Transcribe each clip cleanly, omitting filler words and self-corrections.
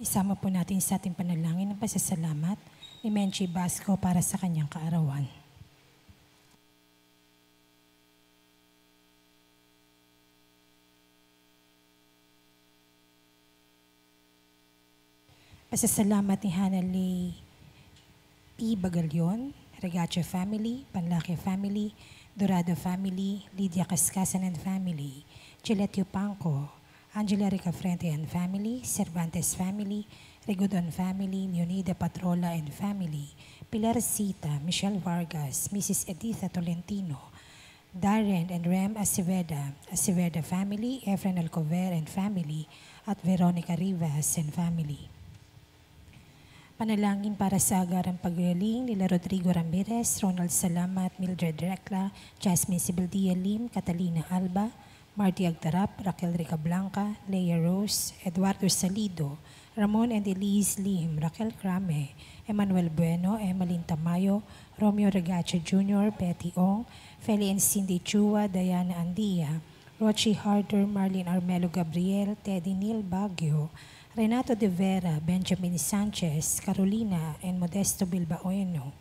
Isama po natin sa ating panalangin ng pasasalamat ni Menchie Basco para sa kanyang kaarawan. Pasasalamat ni Hannah Lee P. Bagalyon, Regacho family, Panlaki family, Dorado family, Lydia Cascasan and family, Gillette Yupanco, Angela Ricafrente and family, Cervantes family, Rigodon family, Leonida Patrola and family, Pilar Sita, Michelle Vargas, Mrs. Editha Tolentino, Darren and Rem Aceveda family, Efren Alcover and family, at Veronica Rivas and family. Panalangin para sa agarang paggaling nila Rodrigo Ramirez, Ronald Salamat, Mildred Recla, Jasmine Sibildia Lim, Catalina Alba, Marty Agtarap, Raquel Rica Blanca, Leia Rose, Eduardo Salido, Ramon and Elise Lim, Raquel Crame, Emmanuel Bueno, Emmeline Tamayo, Romeo Regacho Jr., Betty Ong, Feli and Cindy Chua, Diana Andia, Rochi Harder, Marlene Armelo Gabriel, Teddy Neil Baguio, Renato De Vera, Benjamin Sanchez, Carolina and Modesto Bilbaoeno,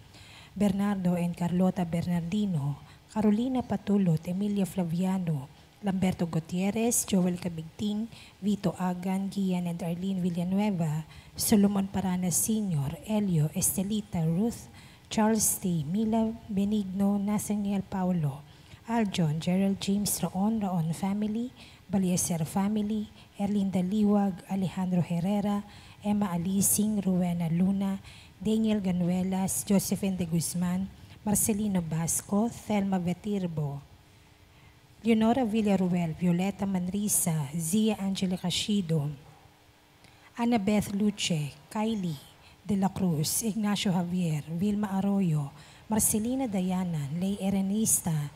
Bernardo and Carlota Bernardino, Carolina Patulot, Emilia Flaviano, Lamberto Gutierrez, Joel Cabigting, Vito Agan, Gian and Arlene Villanueva, Solomon Paranas Sr., Elio, Estelita, Ruth, Charles T., Mila Benigno, Nathaniel Paulo, Aljon, Gerald James Raon family, Balieser family, Erlinda Liwag, Alejandro Herrera, Emma Alising, Rowena Luna, Daniel Ganuelas, Josephine de Guzman, Marcelino Basco, Thelma Vetirbo, Leonora Villaruel, Violeta Manrisa, Zia Angela Cashido, Annabeth Luce, Kylie De La Cruz, Ignacio Javier, Vilma Arroyo, Marcelina Dayana, Lay Erenista,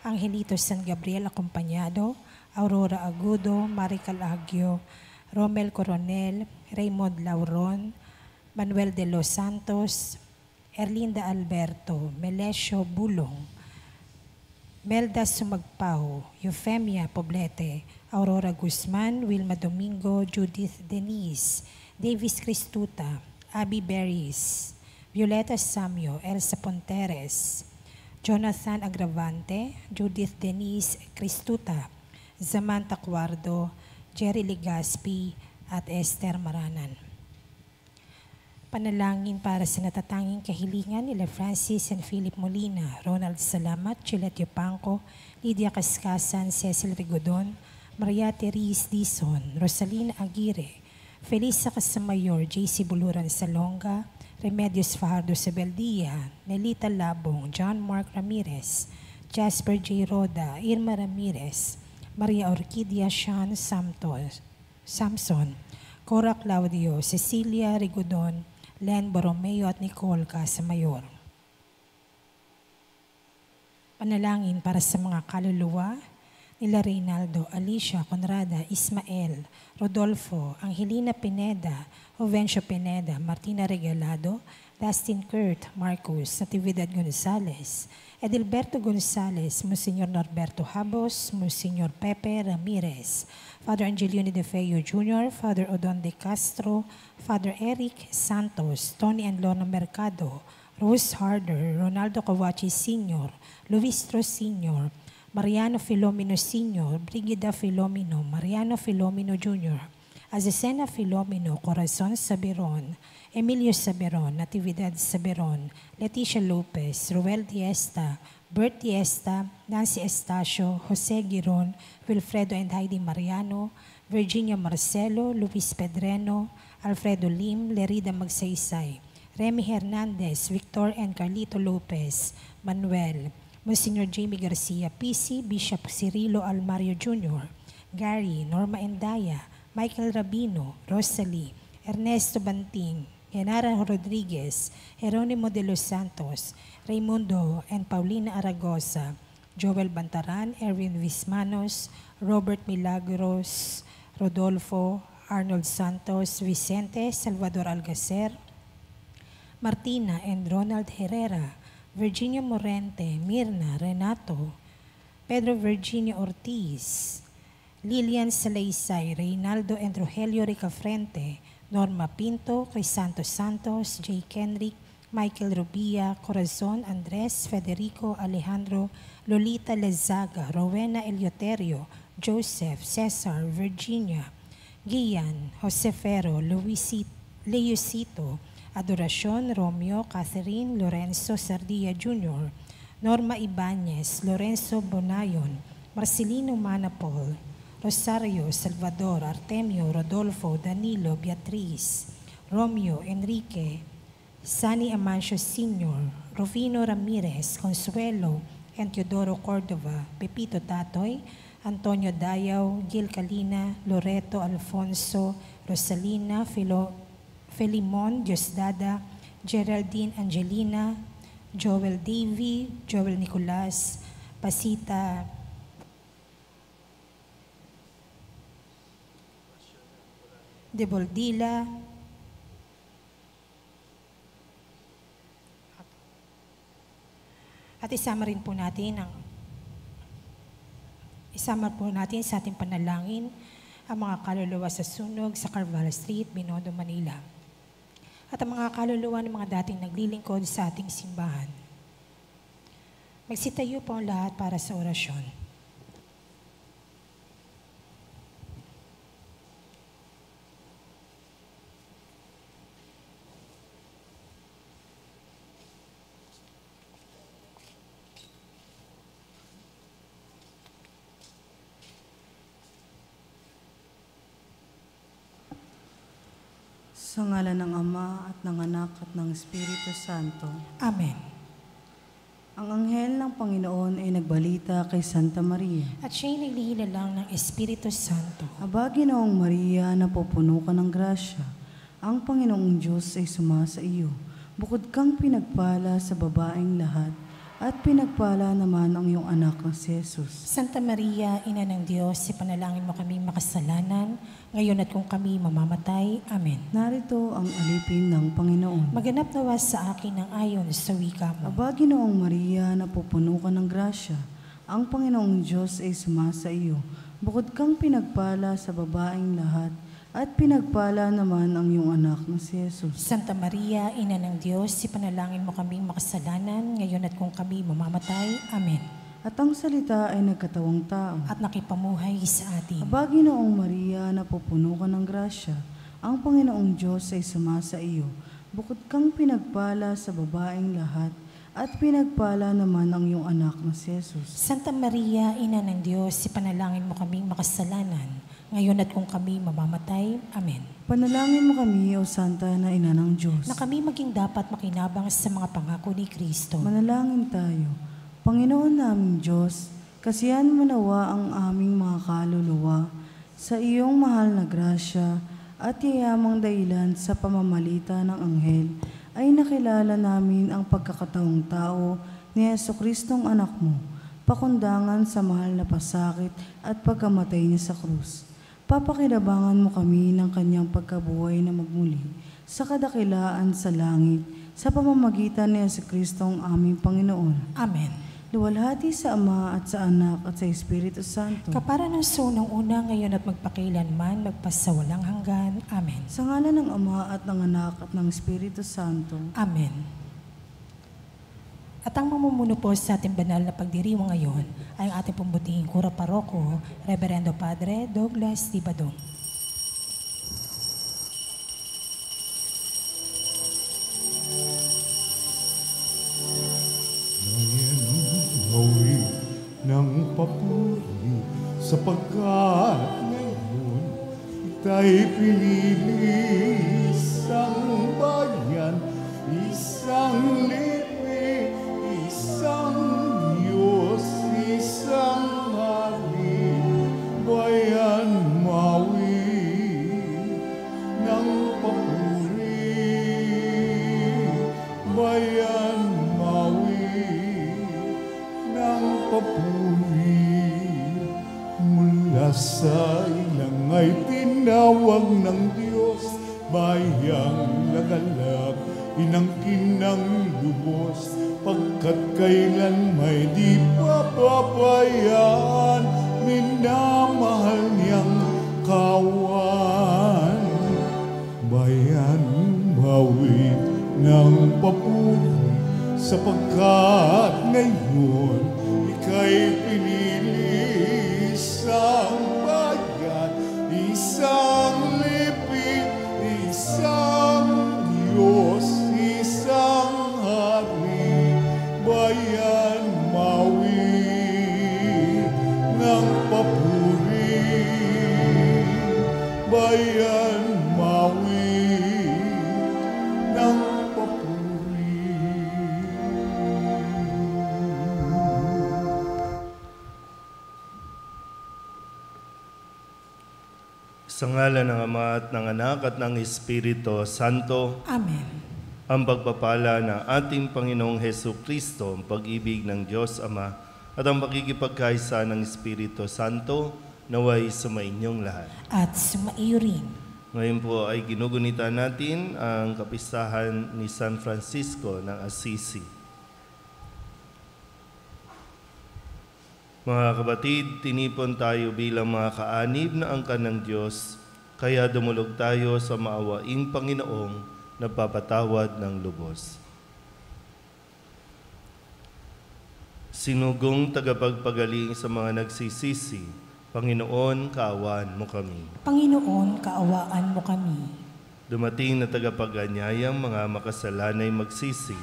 Angelito San Gabriel Acompañado, Aurora Agudo, Marical Agio, Romel Coronel, Raymond Lauron, Manuel de los Santos, Erlinda Alberto, Melesio Bulong, Melda Sumagpao, Eufemia Poblete, Aurora Guzman, Wilma Domingo, Judith Denise, Davis Cristuta, Abby Berries, Violeta Samio, Elsa Ponteres, Jonathan Agravante, Judith Denise Cristuta, Samantha Cuardo, Jerry Legaspi, at Esther Maranan. Panalangin para sa natatanging kahilingan nila Francis and Philip Molina, Ronald Salamat, Gillette Yupanco, Lydia Cascasan, Cecil Rigodon, Maria Therese Dizon, Rosalina Aguirre, Felisa Casamayor, JC Buluran Salonga, Remedios Fajardo Sebeldia, Nelita Labong, John Mark Ramirez, Jasper J. Roda, Irma Ramirez, Maria Orquídea Sean Samson, Cora Claudio, Cecilia Rigodon, Len Borromeo at Nicole Casamayor. Panalangin para sa mga kaluluwa nila Reynaldo, Alicia, Conrada, Ismael, Rodolfo, Angelina Pineda, Jovencio Pineda, Martina Regalado, Dustin Kurt, Marcos, Natividad Gonzales, Edilberto Gonzales, Monsignor Norberto Habos, Monsignor Pepe Ramirez, Father Angelino De Feo Jr., Father Odon De Castro, Father Eric Santos, Tony and Lorna Mercado, Rose Harder, Ronaldo Kawachi Sr., Luis Tro Sr., Mariano Filomeno Sr., Brigida Filomeno, Mariano Filomeno Jr., Azucena Filomeno, Corazon Saberon, Emilio Saberon, Natividad Saberon, Leticia Lopez, Ruel Diesta, Bert Diesta, Nancy Estacio, Jose Giron, Wilfredo and Heidi Mariano, Virginia Marcelo, Luis Pedreno, Alfredo Lim, Lerida Magsaysay, Remy Hernandez, Victor and Carlito Lopez, Manuel, Monsignor Jamie Garcia, PC, Bishop Cirilo Almario Jr., Gary, Norma Endaya, Michael Rabino, Rosalie, Ernesto Banting, Genara Rodriguez, Jeronimo de los Santos, Raimundo and Paulina Aragosa, Joel Bantaran, Erwin Vismanos, Robert Milagros, Rodolfo, Arnold Santos, Vicente, Salvador Algacer, Martina and Ronald Herrera, Virginia Morente, Mirna, Renato, Pedro Virginia Ortiz, Lilian Salaysay, Reynaldo and Rogelio Ricafrente, Norma Pinto, Crisanto Santos, J. Kenrick, Michael Rubia, Corazon Andres, Federico Alejandro, Lolita Lezaga, Rowena Eleuterio, Joseph, Cesar, Virginia, Gian, Josefero, Leosito, Adoracion, Romeo, Catherine, Lorenzo Sardia Jr., Norma Ibanez, Lorenzo Bonayon, Marcelino Manapol, Rosario, Salvador, Artemio, Rodolfo, Danilo, Beatriz, Romeo, Enrique, Sani Amancio Sr., Rufino Ramirez, Consuelo, and Teodoro Cordova, Pepito Tatoy, Antonio Dayaw, Gil Calina, Loreto Alfonso, Rosalina, Felimon Diosdada, Geraldine Angelina, Joel Davy, Joel Nicolas, Pasita De Boldila, at isama po natin sa ating panalangin ang mga kaluluwa sa sunog sa Carvalho Street, Binondo, Manila. At ang mga kaluluwa ng mga dating naglilingkod sa ating simbahan. Magsitayo po ang lahat para sa orasyon. Sa ngalan ng Ama at ng Anak at ng Espiritu Santo. Amen. Ang anghel ng Panginoon ay nagbalita kay Santa Maria. At siya'y naglihinalang ng Espiritu Santo. Aba, Ginoong Maria, napupuno ka ng grasya. Ang Panginoong Diyos ay sumasa iyo. Bukod kang pinagpala sa babaeng lahat, at pinagpala naman ang iyong anak na si Jesus. Santa Maria, Ina ng Diyos, ipanalangin mo kami makasalanan, ngayon at kung kami mamamatay. Amen. Narito ang alipin ng Panginoon. Maganap nawa sa akin ang ayon sa wika mo. Aba, Ginoong Maria, napupuno ka ng grasya. Ang Panginoong Diyos ay sumasa iyo. Bukod kang pinagpala sa babaeng lahat, at pinagpala naman ang iyong anak na si Jesus. Santa Maria, Ina ng Diyos, ipanalangin mo kaming makasalanan, ngayon at kung kami mamamatay. Amen. At ang salita ay nagkatawang tao. At nakipamuhay sa atin. Aba, Ginoong Maria, napupuno ka ng grasya. Ang Panginoong Diyos ay sumasa iyo. Bukod kang pinagpala sa babaeng lahat, at pinagpala naman ang iyong anak na si Jesus. Santa Maria, Ina ng Diyos, ipanalangin mo kaming makasalanan, ngayon at kung kami mamamatay. Amen. Panalangin mo kami, O Santa na Ina ng Diyos, Na kami maging dapat makinabang sa mga pangako ni Kristo. manalangin tayo. Panginoon naming Diyos, kasiyahan mo nawa ang aming mga kaluluwa sa iyong mahal na grasya at yayamang dahilan sa pamamalita ng anghel ay nakilala namin ang pagkakataong tao ni Jesucristong anak mo, pakundangan sa mahal na pasakit at pagkamatay niya sa krus. Papakinabangan mo kami ng kanyang pagkabuhay na magmuli sa kadakilaan sa langit sa pamamagitan ni Jesucristong aming Panginoon. Amen. Luwalhati sa Ama at sa Anak at sa Espiritu Santo. Kapara ng sunong una, ngayon at magpakailanman, magpasawalang hanggan. Amen. Sa ngalan ng Ama at ng Anak at ng Espiritu Santo. Amen. At ang mamumuno po sa ating banal na pagdiriwang ngayon ay ang ating pumbutihing Kura Paroko, Reverendo Padre Douglas Dibadong. Ngayon ng papuri sapagkat ngayon ita'y pinili isang bayan, isang lipi, isang Diyos, isang hari, bayan mawi ng papuri, bayan mawi ng papuri. Mula sa ilang ay tinawag ng Diyos, bayang lagalak, inangkin ng lubos, pagkat kailan may di papabayaan, minamahal niyang kawan. papuri, sapagkat ngayon ika'y pinili isang bayan, isang lipid, isang Diyos, isang hari, bayan mawi ng papuri, bayan mawi ng papuri. Sa ngalan ng Ama at ng Anak at ng Espiritu Santo, Amen. ang pagpapala ng ating Panginoong Hesukristo, ang pag-ibig ng Diyos Ama, at ang pakikipagkaisa ng Espiritu Santo, naway sumainyong lahat. At sumaiyo rin. Ngayon po ay ginugunita natin ang kapistahan ni San Francisco ng Assisi. Mga kabatid, tinipon tayo bilang mga kaanib na angkan ng Diyos, kaya dumulog tayo sa maawaing Panginoong nagpapatawad ng lubos. Sinugong tagapagpagaling sa mga nagsisisi, Panginoon, kaawaan mo kami. Panginoon, kaawaan mo kami. Dumating na tagapag-anyayang mga makasalanay magsisi,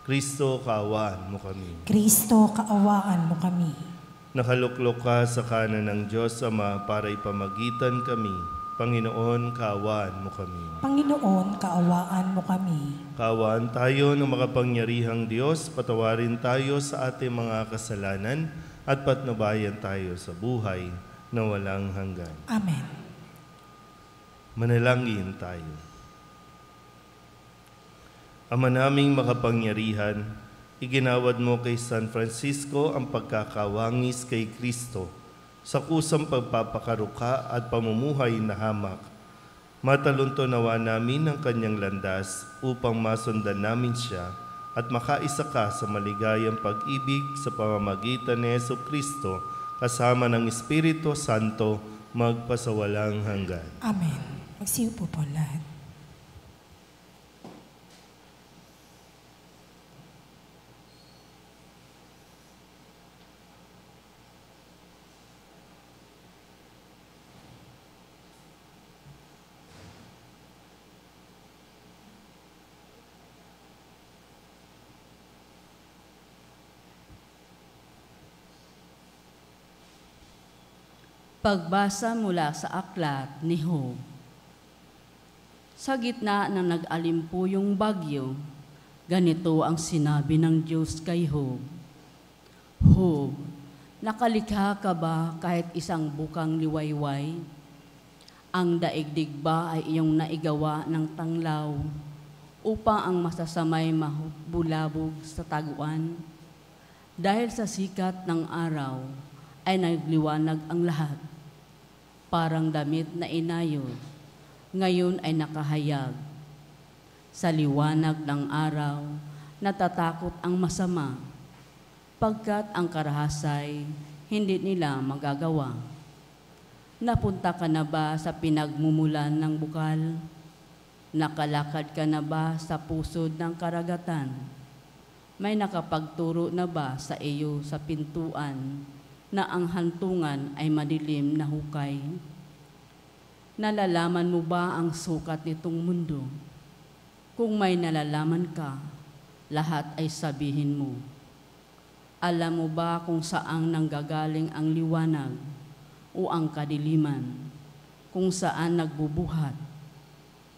Kristo, kaawaan mo kami. Kristo, kaawaan mo kami. Nakaluklok ka sa kanan ng Diyos Ama para ipamagitan kami. Panginoon, kaawaan mo kami. Panginoon, kaawaan mo kami. Kaawaan tayo ng makapangyarihang Diyos, patawarin tayo sa ating mga kasalanan at patnubayan tayo sa buhay na walang hanggan. Amen. Manalangin tayo. Ama naming makapangyarihan, iginawad mo kay San Francisco ang pagkakawangis kay Kristo sa kusang pagpapakaruka at pamumuhay na hamak. Matalunto nawa namin ang kanyang landas upang masundan namin siya at makaisa ka sa maligayang pag-ibig sa pamamagitan ni Jesucristo kasama ng Espiritu Santo magpasawalang hanggan. Amen. Magsiupo po lahat. Pagbasa mula sa aklat ni Job. Sa gitna ng nag-alimpuyong bagyo, ganito ang sinabi ng Diyos kay Job. Job, nakalikha ka ba kahit isang bukang liwayway? Ang daigdig ba ay iyong naigawa ng tanglaw upang ang masasamay mahubulabog sa taguan? Dahil sa sikat ng araw ay nagliwanag ang lahat. Parang damit na inayod, ngayon ay nakahayag. Sa liwanag ng araw, natatakot ang masama, pagkat ang karahasay hindi nila magagawa. Napunta ka na ba sa pinagmumulan ng bukal? Nakalakad ka na ba sa pusod ng karagatan? May nakapagturo na ba sa iyo sa pintuan na ang hantungan ay madilim na hukay? Nalalaman mo ba ang sukat nitong mundo? Kung may nalalaman ka, lahat ay sabihin mo. Alam mo ba kung saang nanggagaling ang liwanag o ang kadiliman? Kung saan nagbubuhat?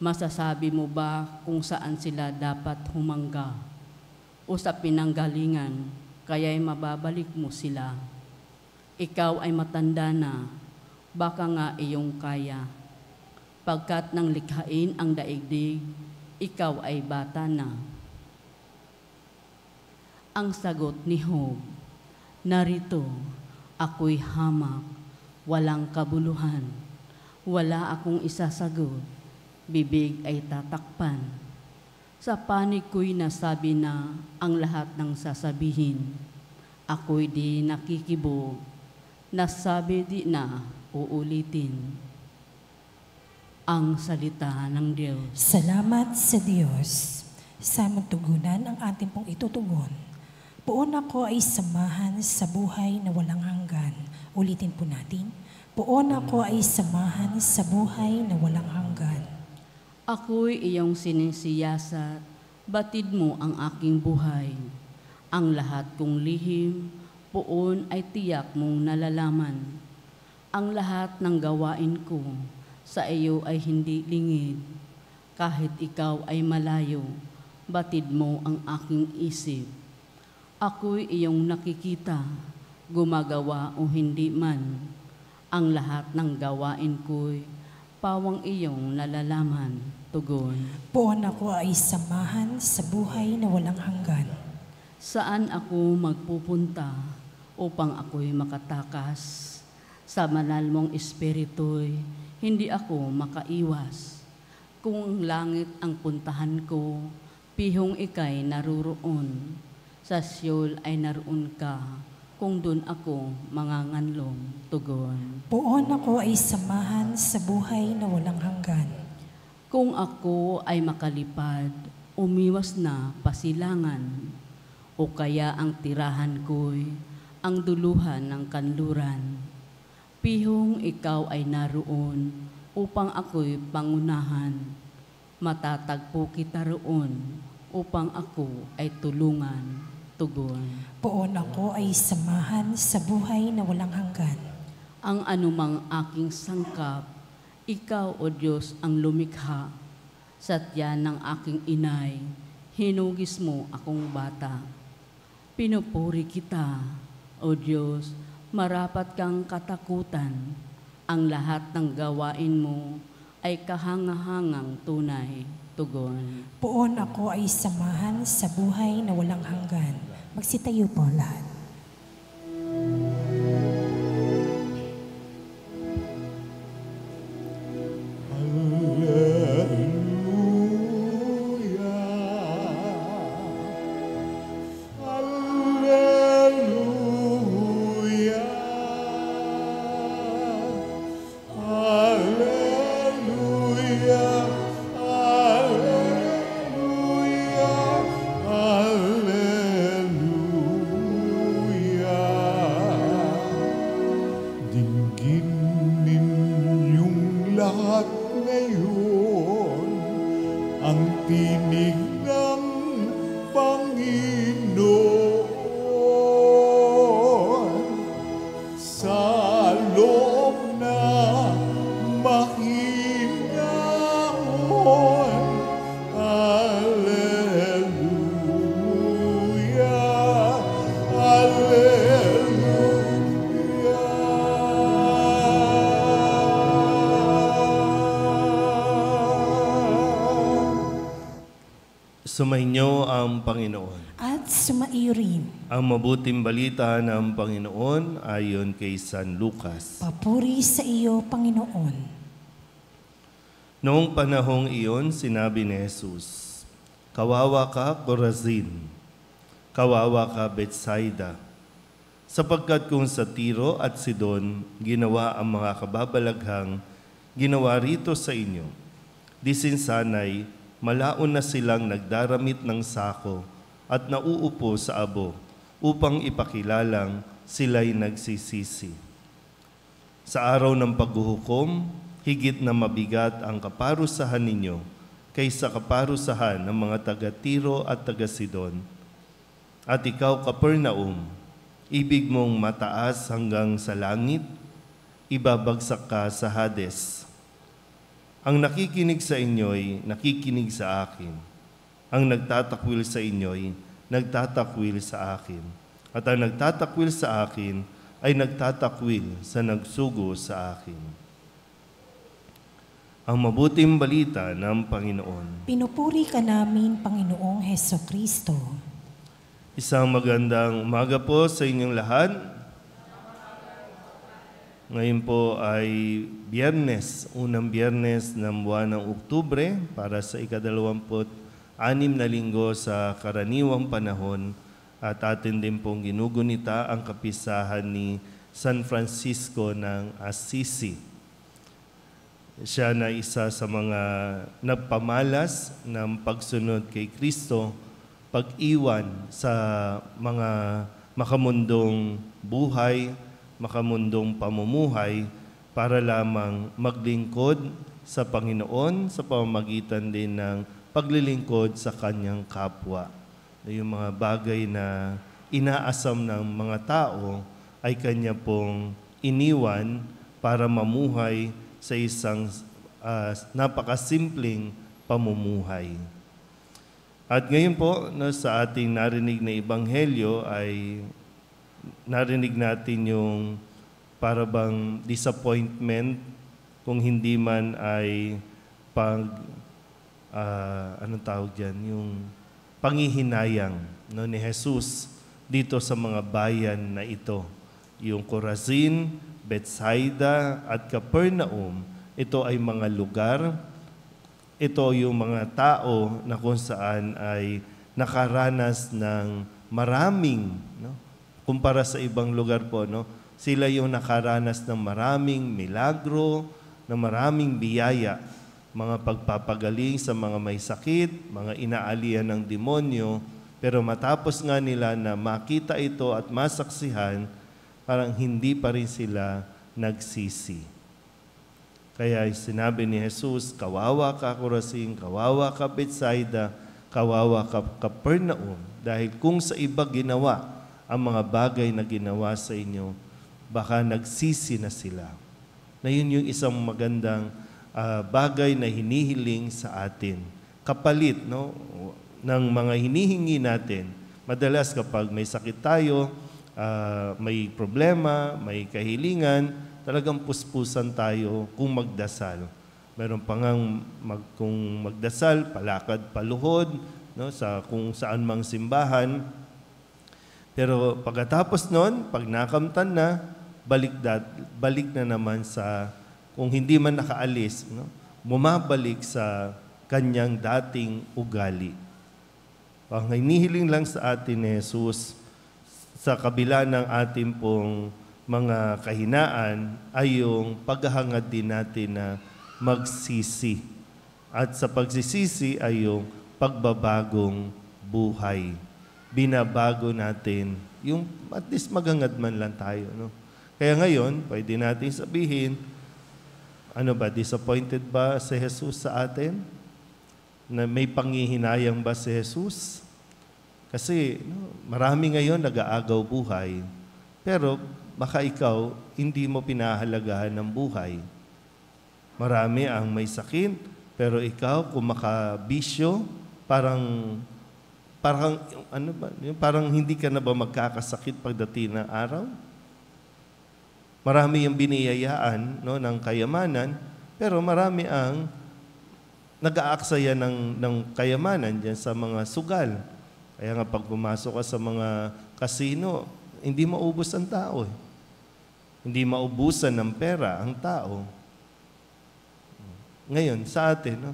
Masasabi mo ba kung saan sila dapat humangga? O sa pinanggalingan, kaya'y mababalik mo sila? Ikaw ay matanda na, baka nga iyong kaya. Pagkat nang likhain ang daigdig, ikaw ay bata na. Ang sagot ni Job, narito, ako'y hamak, walang kabuluhan. Wala akong isasagot, bibig ay tatakpan. Sa panig ko'y nasabi na ang lahat ng sasabihin. Ako'y di nakikibog, nasabi di na uulitin. Ang salita ng Diyos. Salamat sa Diyos. Sa magtugunan ang ating pong itutugon. Poon ako ay samahan sa buhay na walang hanggan. Ulitin po natin. Poon ako ay samahan sa buhay na walang hanggan. Ako'y iyong sinisiyasat, batid mo ang aking buhay. Ang lahat kong lihim, poon ay tiyak mong nalalaman. Ang lahat ng gawain ko sa iyo ay hindi lingid. Kahit ikaw ay malayo, batid mo ang aking isip. Ako'y iyong nakikita, gumagawa o hindi man. Ang lahat ng gawain ko'y pawang iyong nalalaman, tugon. Poon ako ay samahan sa buhay na walang hanggan. Saan ako magpupunta upang ako'y makatakas? Sa banal mong espiritu'y hindi ako makaiwas. Kung ang langit ang puntahan ko, pihong ika'y naruroon. Sa Siyol ay naroon ka, kung dun ako manganganlong, tugon. Poon ako ay samahan sa buhay na walang hanggan. Kung ako ay makalipad, umiwas na pasilangan, o kaya ang tirahan ko'y ang duluhan ng kanluran. Pihong ikaw ay naroon upang ako'y pangunahan. Matatagpo kita roon upang ako ay tulungan, tugon. Poon ako ay samahan sa buhay na walang hanggan. Ang anumang aking sangkap, ikaw, O Diyos, ang lumikha. Sa tiyan ng aking inay, hinugis mo akong bata. Pinupuri kita, O Diyos, marapat kang katakutan. Ang lahat ng gawain mo ay kahangahangang tunay, tugon. Poon ako ay samahan sa buhay na walang hanggan. Magsitayo po lahat. Dinggin ninyong lahat ngayon ang tinig ng Panginoon sa loob na mahinahon. Alleluia, Sumainyo ang Panginoon. At sumaiyo rin. Ang mabuting balita ng Panginoon ayon kay San Lucas. Papuri sa iyo, Panginoon. Noong panahong iyon, sinabi ni Jesus, "Kawawa ka, Corazin! Kawawa ka, Bethsaida! Sapagkat kung sa Tiro at Sidon ginawa ang mga kababalaghang ginawa rito sa inyo, di sinsanay malaon na silang nagdaramit ng sako at nauupo sa abo upang ipakilalang sila'y nagsisisi. Sa araw ng paghuhukom, higit na mabigat ang kaparusahan ninyo kaysa kaparusahan ng mga taga-Tiro at taga-Sidon. At ikaw, Capernaum, ibig mong mataas hanggang sa langit, ibabagsak ka sa Hades. Ang nakikinig sa inyo'y nakikinig sa akin. Ang nagtatakwil sa inyo'y nagtatakwil sa akin. At ang nagtatakwil sa akin ay nagtatakwil sa nagsugo sa akin." Ang mabuting balita ng Panginoon. Pinupuri ka namin, Panginoong Hesukristo. Isang magandang umaga po sa inyong lahat. Ngayon po ay Biyernes, unang Biyernes ng buwan ng Oktubre para sa ika-26 na linggo sa karaniwang panahon at atin din pong ginugunita ang kapisahan ni San Francisco ng Assisi. Siya na isa sa mga nagpamalas ng pagsunod kay Kristo, pag-iwan sa mga makamundong buhay, makamundong pamumuhay para lamang maglingkod sa Panginoon sa pamamagitan din ng paglilingkod sa kanyang kapwa. Yung mga bagay na inaasam ng mga tao ay kanya pong iniwan para mamuhay sa isang napakasimpleng pamumuhay. At ngayon po, sa ating narinig na ebanghelyo ay narinig natin yung parabang disappointment kung hindi man ay anong tawag dyan, yung panghihinayang ni Jesus dito sa mga bayan na ito. Yung Corazin, Bethsaida at Capernaum, ito ay mga lugar, ito yung mga tao na kung saan ay nakaranas ng maraming, kumpara sa ibang lugar po, sila yung nakaranas ng maraming milagro, ng maraming biyaya, mga pagpapagaling sa mga may sakit, mga inaalian ng demonyo, pero matapos nga nila na makita ito at masaksihan, parang hindi pa rin sila nagsisi. Kaya sinabi ni Jesus, kawawa ka Corazin, kawawa ka Bethsaida, kawawa ka Capernaum, dahil kung sa iba ginawa ang mga bagay na ginawa sa inyo, baka nagsisi na sila. Na yun yung isang magandang bagay na hinihiling sa atin. Kapalit ng mga hinihingi natin. Madalas kapag may sakit tayo, may problema, may kahilingan, talagang puspusan tayo kung magdasal. Meron pa ngang kung magdasal, palakad, paluhod, kung saan mang simbahan. Pero pagkatapos nun, pag nakamtan na, balik na naman sa, kung hindi man nakaalis, bumabalik sa kanyang dating ugali. Ang hinihiling lang sa atin ni Jesus, sa kabila ng ating pong mga kahinaan, ay yung paghahangad din natin na magsisi. At sa pagsisisi ay yung pagbabagong buhay. Binabago natin, yung at least maghangad man lang tayo. Kaya ngayon, pwede natin sabihin, disappointed ba si Jesus sa atin? Na may panghihinayang ba si Jesus? Kasi marami ngayon nag-aagaw buhay, pero baka ikaw hindi mo pinahalagahan ng buhay. Marami ang may sakit, pero ikaw kung makabisyo, parang hindi ka na ba magkakasakit pagdating ng araw? Marami yung biniyayaan ng kayamanan, pero marami ang nag-aaksaya ng kayamanan dyan sa mga sugal. Kaya nga pag pumasok ka sa mga kasino, hindi maubos ang tao. Hindi maubusan ng pera ang tao. Ngayon, sa atin,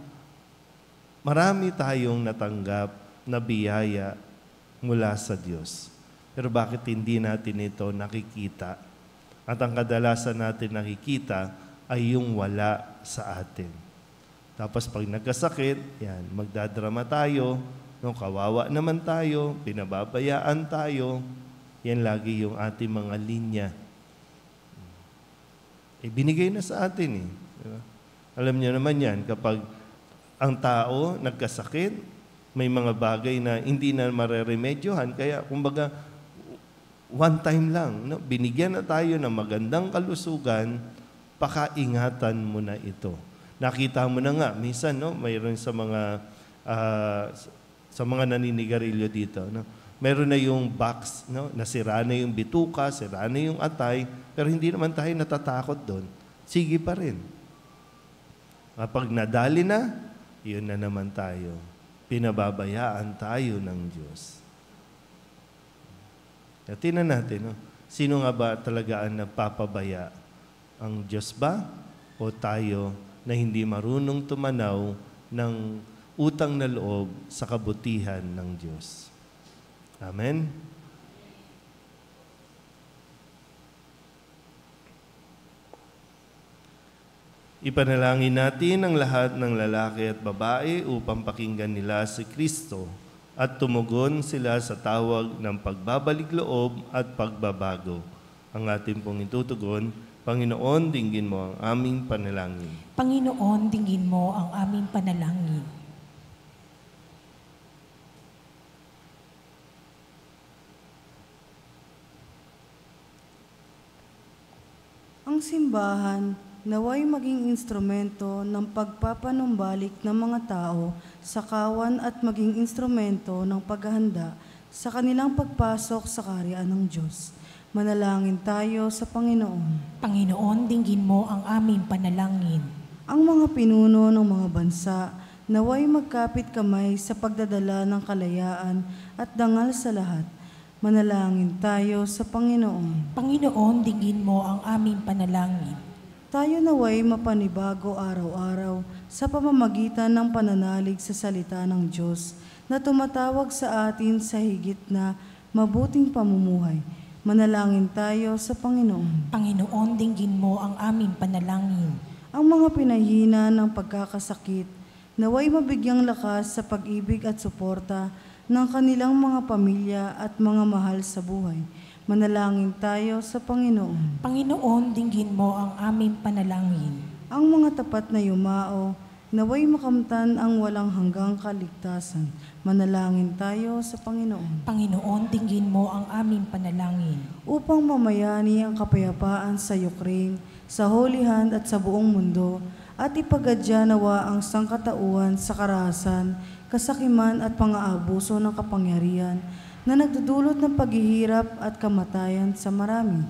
marami tayong natanggap na biyaya mula sa Diyos. Pero bakit hindi natin ito nakikita? At ang kadalasan natin nakikita ay yung wala sa atin. Tapos pag nagkasakit, magdadrama tayo, kawawa naman tayo, pinababayaan tayo. Yan lagi yung ating mga linya. Binigay na sa atin . Diba? Alam niyo naman yan, kapag ang tao nagkasakit, may mga bagay na hindi na mareremedyohan. Kaya, kumbaga, one time lang, binigyan na tayo ng magandang kalusugan, pakaingatan mo na ito. Nakita mo na nga, minsan, mayroon sa mga naninigarilyo dito, meron na yung box, nasira na yung bituka, sira na yung atay, pero hindi naman tayo natatakot doon. Sige pa rin. Kapag nadali na, yun na naman tayo. Pinababayaan tayo ng Diyos. Tingnan natin, sino nga ba talaga ang nagpapabaya? Ang Diyos ba? O tayo na hindi marunong tumanaw ng utang na loob sa kabutihan ng Diyos? Amen? Ipanalangin natin ang lahat ng lalaki at babae upang pakinggan nila si Kristo at tumugon sila sa tawag ng pagbabalik loob at pagbabago. Ang ating pong itutugon, Panginoon, dinggin mo ang aming panalangin. Panginoon, dinggin mo ang aming panalangin. Ang simbahan naway maging instrumento ng pagpapanumbalik ng mga tao sa kawan at maging instrumento ng paghahanda sa kanilang pagpasok sa kaharian ng Diyos. Manalangin tayo sa Panginoon. Panginoon, dinggin mo ang aming panalangin. Ang mga pinuno ng mga bansa naway magkapit kamay sa pagdadala ng kalayaan at dangal sa lahat. Manalangin tayo sa Panginoon. Panginoon, dinggin mo ang aming panalangin. Tayo naway mapanibago araw-araw sa pamamagitan ng pananalig sa salita ng Diyos na tumatawag sa atin sa higit na mabuting pamumuhay. Manalangin tayo sa Panginoon. Panginoon, dinggin mo ang aming panalangin. Ang mga pinahina ng pagkakasakit, naway mabigyang lakas sa pag-ibig at suporta ng kanilang mga pamilya at mga mahal sa buhay. Manalangin tayo sa Panginoon. Panginoon, dinggin mo ang aming panalangin. Ang mga tapat na yumao, naway makamtan ang walang hanggang kaligtasan. Manalangin tayo sa Panginoon. Panginoon, dinggin mo ang aming panalangin. Upang mamayani ang kapayapaan sa Ukraine, sa Holy Hand at sa buong mundo, at ipagadya nawa ang sangkatauhan sa karahasan, kasakiman at pang-aabuso ng kapangyarihan na nagdudulot ng paghihirap at kamatayan sa marami.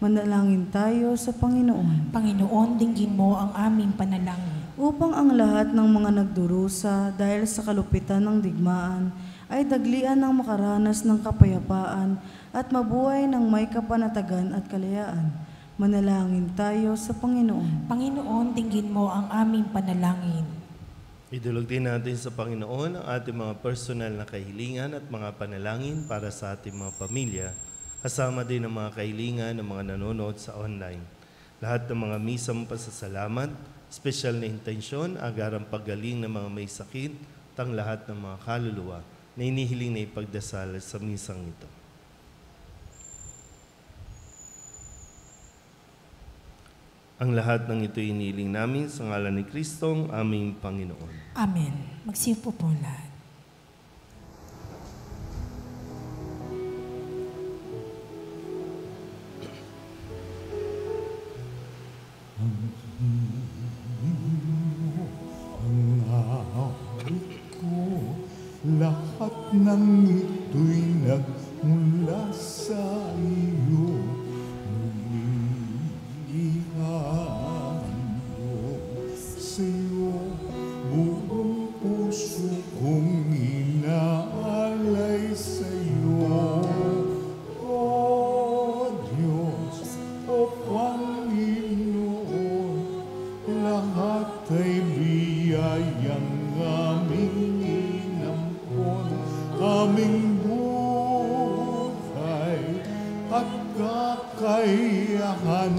Manalangin tayo sa Panginoon. Panginoon, dinggin mo ang aming panalangin. Upang ang lahat ng mga nagdurusa dahil sa kalupitan ng digmaan ay daglian ng makaranas ng kapayapaan at mabuhay ng may kapanatagan at kalayaan. Manalangin tayo sa Panginoon. Panginoon, dinggin mo ang aming panalangin. Idulog din natin sa Panginoon ang ating mga personal na kahilingan at mga panalangin para sa ating mga pamilya, kasama din ang mga kahilingan ng mga nanonood sa online. Lahat ng mga misang pasasalamat, espesyal na intensyon, agarang paggaling ng mga may sakit, at ang lahat ng mga kaluluwa na inihiling na ipagdasal sa misang ito. Ang lahat ng ito iniling namin sa ngalan ni Kristong aming Panginoon. Amen. Magsiupo po lahat. Ang awit ko, lahat ng ito'y nagmula sa iyo. Sa'yo, buong puso kong inaalay sa'yo. O Diyos, o Panginoon, lahat ay biyayang aming inampon, aming buhay at kakayahan.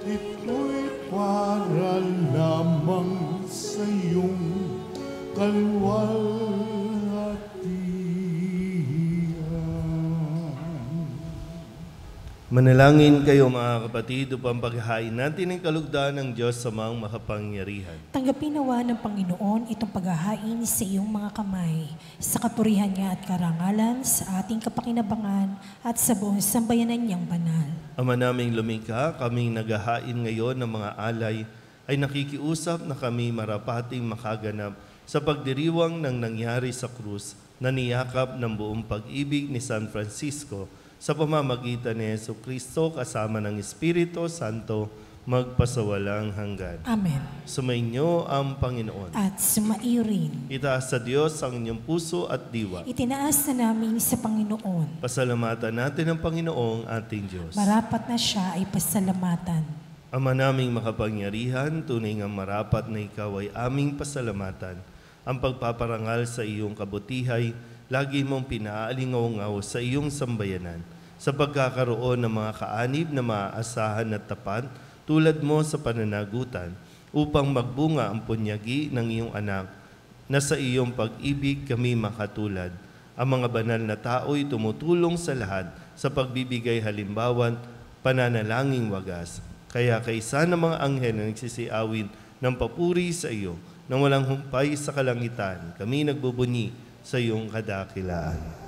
Ito'y para lamang sa iyong kalwalhatian. Manalangin kayo mga kapatid upang paghahain natin ang kalugdan ng Diyos sa mga makapangyarihan. Tanggapin nawa ng Panginoon itong paghahain sa iyong mga kamay, sa kapurihan niya at karangalan, sa ating kapakinabangan at sa buong sambayanan niyang banal. Ama naming lumikha, kaming naghahain ngayon ng mga alay, ay nakikiusap na kami marapating makaganap sa pagdiriwang ng nangyari sa krus na niyakap ng buong pag-ibig ni San Francisco sa pamamagitan ni Jesucristo kasama ng Espiritu Santo magpasawalang hanggan. Amen. Sumainyo ang Panginoon. At sumairin. Itaas sa Diyos ang inyong puso at diwa. Itinaas na namin sa Panginoon. Pasalamatan natin ang Panginoong ating Diyos. Marapat na siya ay pasalamatan. Ama naming makapangyarihan, tunay nga marapat na ikaw ay aming pasalamatan. Ang pagpaparangal sa iyong kabutihay, lagi mong pinaalingaw-ngaw sa iyong sambayanan. Sa pagkakaroon ng mga kaanib na maaasahan at tapat, tulad mo sa pananagutan, upang magbunga ang punyagi ng iyong anak, na sa iyong pag-ibig kami makatulad. Ang mga banal na tao'y tumutulong sa lahat sa pagbibigay halimbawan, pananalangin wagas. Kaya kaisa ng mga anghel na nagsisiawin ng papuri sa iyo, nang walang humpay sa kalangitan, kami nagbubunyi sa iyong kadakilaan.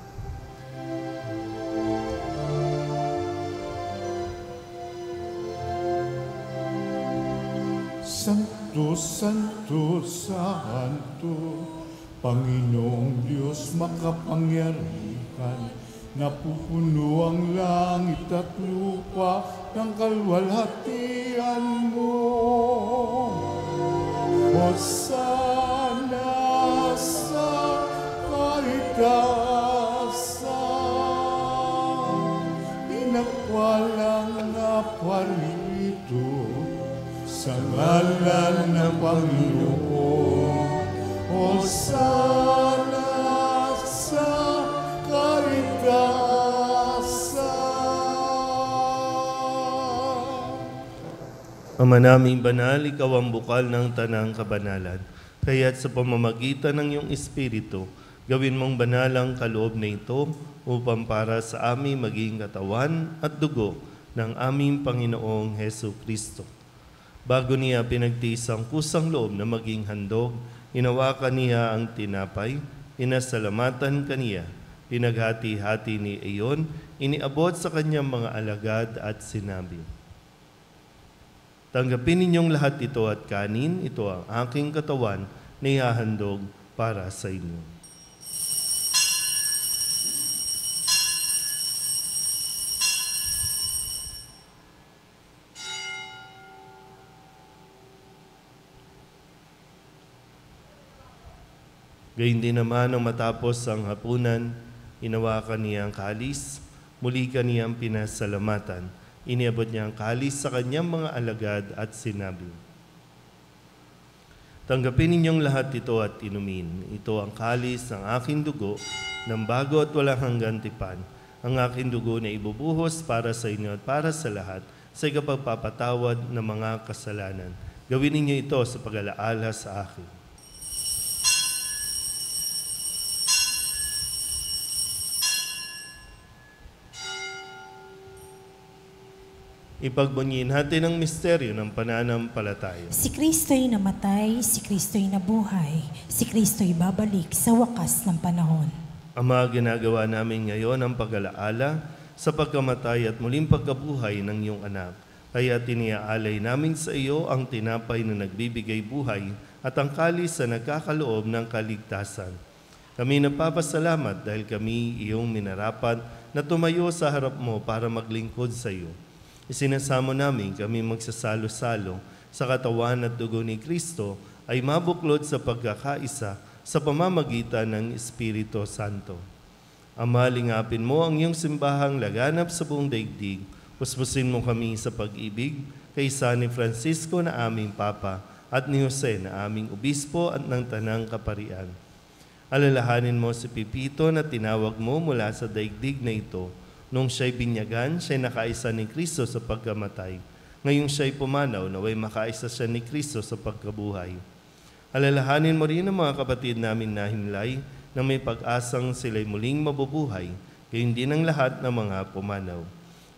Santo, Santo, Santo, Panginoong Diyos makapangyarihan, napupuno ang langit at lupa ng kalwalhatian mo. Hosana sa kaitaasan, pinagwalang na parito sa ngalan ng Panginoon. Hosana sa kaitaasan. Ama naming banal, ikaw ang bukal ng tanang kabanalan. Kaya't sa pamamagitan ng iyong Espiritu, gawin mong banal ang kaloob na ito upang para sa amin maging katawan at dugo ng aming Panginoong Hesu Kristo. Bago niya pinagtiis ang kusang loob na maging handog, hinawakan niya ang tinapay, inasalamatan kaniya, pinaghati-hati ni iyon, iniabot sa kanyang mga alagad at sinabi, "Tanggapin ninyong lahat ito at kanin, ito ang aking katawan na ihahandog para sa inyo." Gayun din naman nang matapos ang hapunan, hinawakan niya ang kalis, muli kaniyang pinasalamatan. Iniabot niya ang kalis sa kanyang mga alagad at sinabi, "Tanggapin ninyong lahat ito at inumin. Ito ang kalis ng aking dugo, ng bago at walang hanggang tipan. Ang aking dugo na ibubuhos para sa inyo at para sa lahat sa ikapagpapatawad ng mga kasalanan. Gawin ninyo ito sa pag-alaala sa akin." Ipagbunyin natin ang misteryo ng pananampalataya. Si Kristo'y namatay, si Kristo'y nabuhay, si Kristo'y babalik sa wakas ng panahon. Ama, ginagawa namin ngayon ang pag-alaala sa pagkamatay at muling pagkabuhay ng iyong anak. Kaya tiniaalay namin sa iyo ang tinapay na nagbibigay buhay at ang kalis na nagkakaloob ng kaligtasan. Kami nagpapasalamat dahil kami iyong minarapat na tumayo sa harap mo para maglingkod sa iyo. Isinasamo namin kami magsasalo-salo sa katawan at dugo ni Kristo ay mabuklod sa pagkakaisa sa pamamagitan ng Espiritu Santo. Ama, lingapin mo ang iyong simbahang laganap sa buong daigdig. Puspusin mo kami sa pag-ibig kaysa ni Francisco na aming Papa at ni Jose na aming Obispo at ng Tanang Kaparian. Alalahanin mo si Pipito na tinawag mo mula sa daigdig na ito. Nung siya'y binyagan, siya'y nakaisa ni Kristo sa pagkamatay. Ngayong siya'y pumanaw, naway makaisa siya ni Kristo sa pagkabuhay. Alalahanin mo rin ang mga kapatid namin na himlay na may pag-asang sila'y muling mabubuhay, gayon din ang lahat ng mga pumanaw.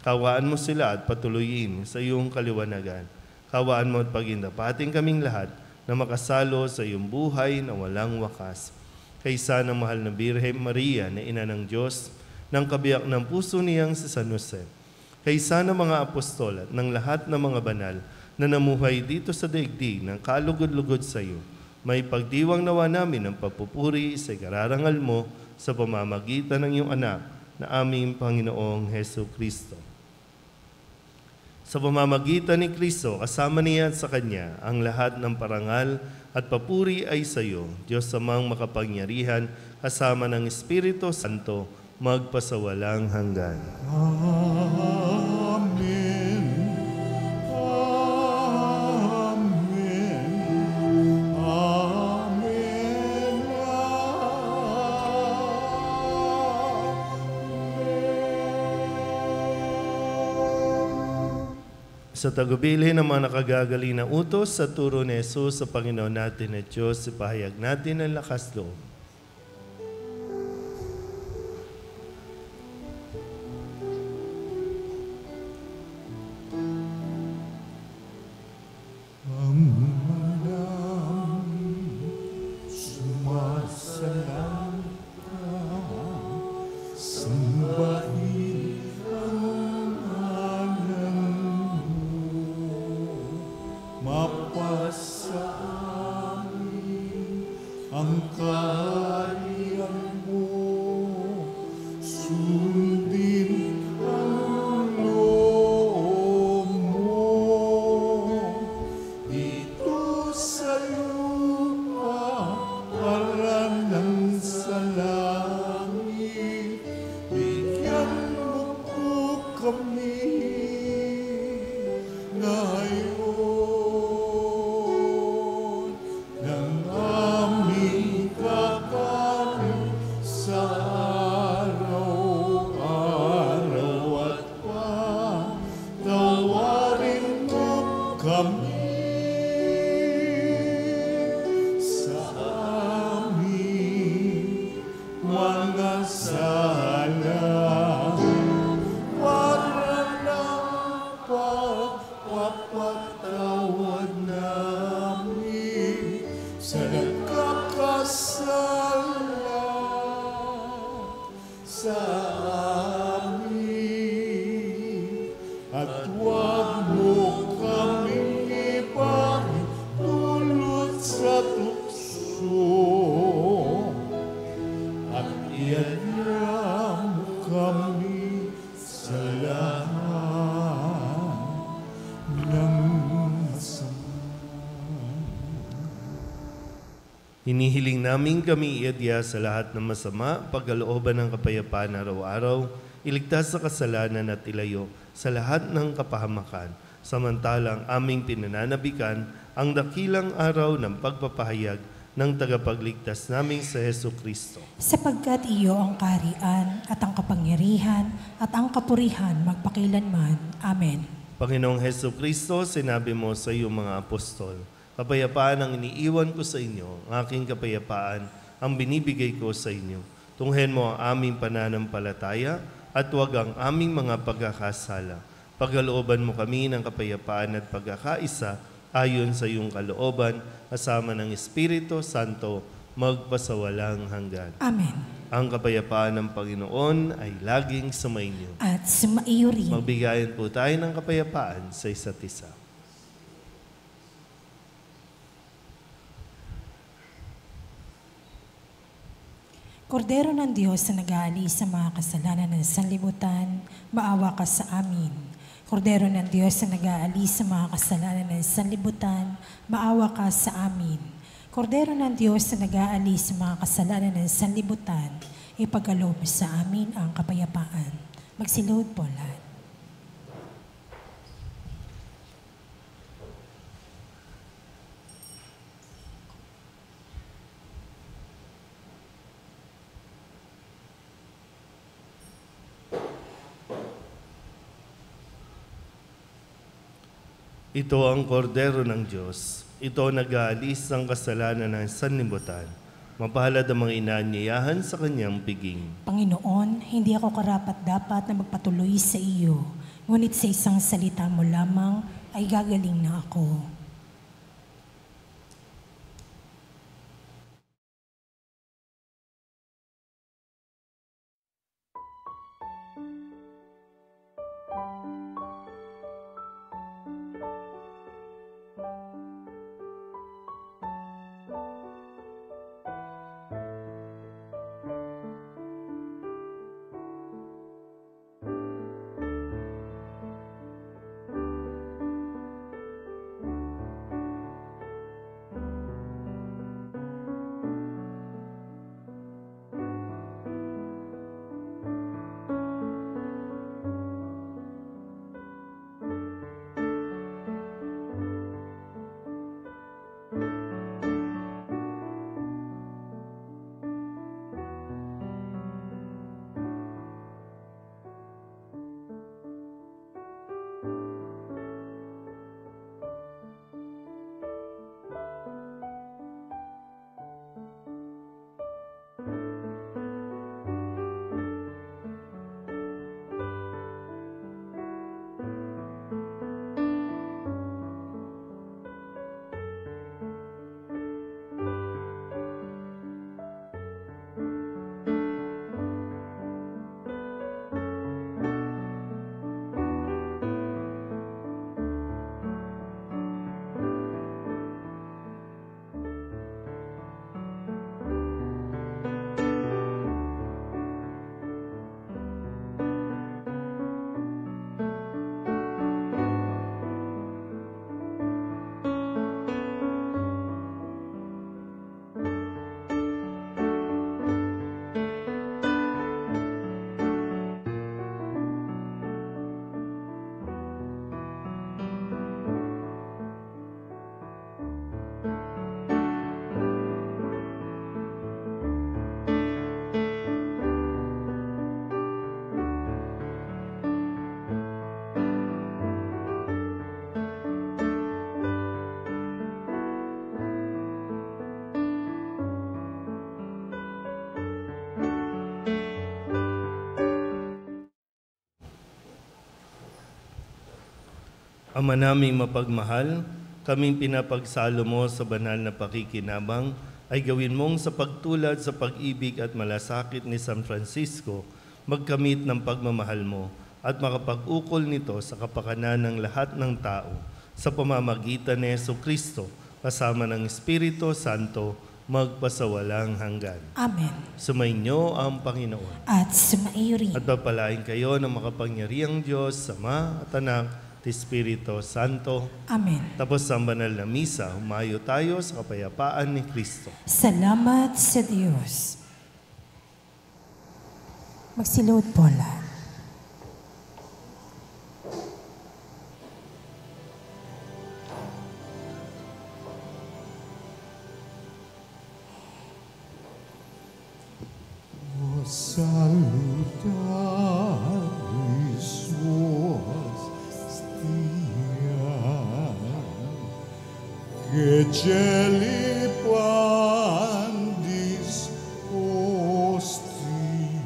Kawaan mo sila at patuloyin sa iyong kaliwanagan. Kawaan mo at pagindapating kaming lahat na makasalo sa iyong buhay na walang wakas. Kaysa ng mahal na Birhen Maria na Ina ng Diyos, ng kabiyak ng puso niyang si San Jose, kaysa ng mga apostol at ng lahat ng mga banal na namuhay dito sa daigdig ng kalugod-lugod sa iyo, may pagdiwang nawa namin ang papupuri sa ikararangal mo sa pamamagitan ng iyong anak na aming Panginoong Hesu Kristo. Sa pamamagitan ni Kristo, kasama niya at sa Kanya, ang lahat ng parangal at papuri ay sa iyo, Diyos amang makapangyarihan, kasama ng Espiritu Santo, magpasawalang hanggan. Amen. Amen. Amen. Sa tagubilin ng mga nakagagaling na utos sa turo ni Jesus sa Panginoon natin at Diyos, ipahayag natin ang lakas loob. Sumasalang ka, sambahin ang ngalan mo. Mapasa amin ang kaharian mo, sundin ang loob mo. Dito sa lupa, paranan sa langit, bigyan mo po kami ngayon ng aming kakanin sa araw-araw at patawarin mo kami sa aming mga sala, para na pagpapatawad namin sa nagkakasala sa amin. At huwag mo kaming ipahintulot sa tukso, at iadya mo kami sa lahat ng masama. Hinihiling namin kami iadya sa lahat ng masama, pagkalooban ng kapayapaan araw-araw, iligtas sa kasalanan at ilayo sa lahat ng kapahamakan, samantalang aming pinananabikan ang dakilang araw ng pagpapahayag ng tagapagligtas naming sa Hesu Kristo. Sapagkat iyo ang kaharian at ang kapangyarihan at ang kapurihan magpakilanman. Amen. Panginoong Hesu Kristo, sinabi mo sa iyong mga apostol, kapayapaan ang iniiwan ko sa inyo, ang aking kapayapaan ang binibigay ko sa inyo. Tunghen mo ang aming pananampalataya at huwag ang aming mga pagkakasala. Pagkalooban mo kami ng kapayapaan at pagkakaisa ayon sa iyong kalooban, kasama ng Espiritu Santo, magpasawalang hanggan. Amen. Ang kapayapaan ng Panginoon ay laging sumainyo. At sumaiyo rin. Magbigayan po tayo ng kapayapaan sa isa't isa. Kordero ng Diyos na nag-aalis sa mga kasalanan ng sanlibutan, maawa ka sa amin. Kordero ng Diyos na nag-aalis sa mga kasalanan ng sanlibutan, maawa ka sa amin. Kordero ng Diyos na nag-aalis sa mga kasalanan ng sanlibutan, ipagkaloob sa amin ang kapayapaan. Magsilod po lahat. Ito ang kordero ng Diyos. Ito nag-aalis ng kasalanan ng sanlibutan. Mapalad ang mga inaanyayahan sa kanyang piging. Panginoon, hindi ako karapat-dapat na magpatuloy sa iyo, ngunit sa isang salita mo lamang ay gagaling na ako. Ama naming mapagmahal, kaming pinapagsalo mo sa banal na pakikinabang ay gawin mong sa pagtulad sa pag-ibig at malasakit ni San Francisco, magkamit ng pagmamahal mo at makapag-ukol nito sa kapakanan ng lahat ng tao sa pamamagitan ni Jesucristo kasama ng Espiritu Santo magpasawalang hanggan. Amen. Sumainyo ang Panginoon. At sumaiyo rin. At papalain kayo ng makapangyarihang Diyos, Ama at Anak at Espiritu Santo. Amen. Tapos ang banal na misa, humayo tayo sa kapayapaan ni Kristo. Salamat sa Diyos. Magsilod po lahat. Salutaris Stia, que celi pandis ostium,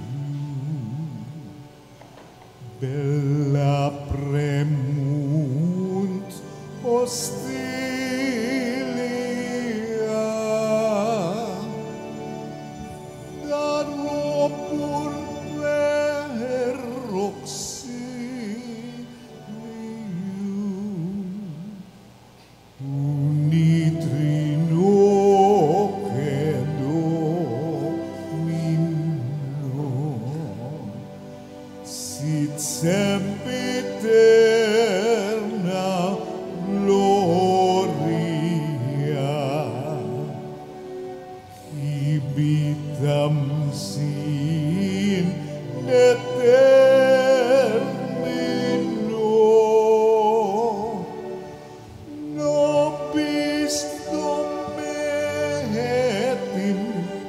bella premunt hostilia, daro pur peroxilium, unitrino domino, sit sempiterna gloria, ibitam sin determino, nobis dometim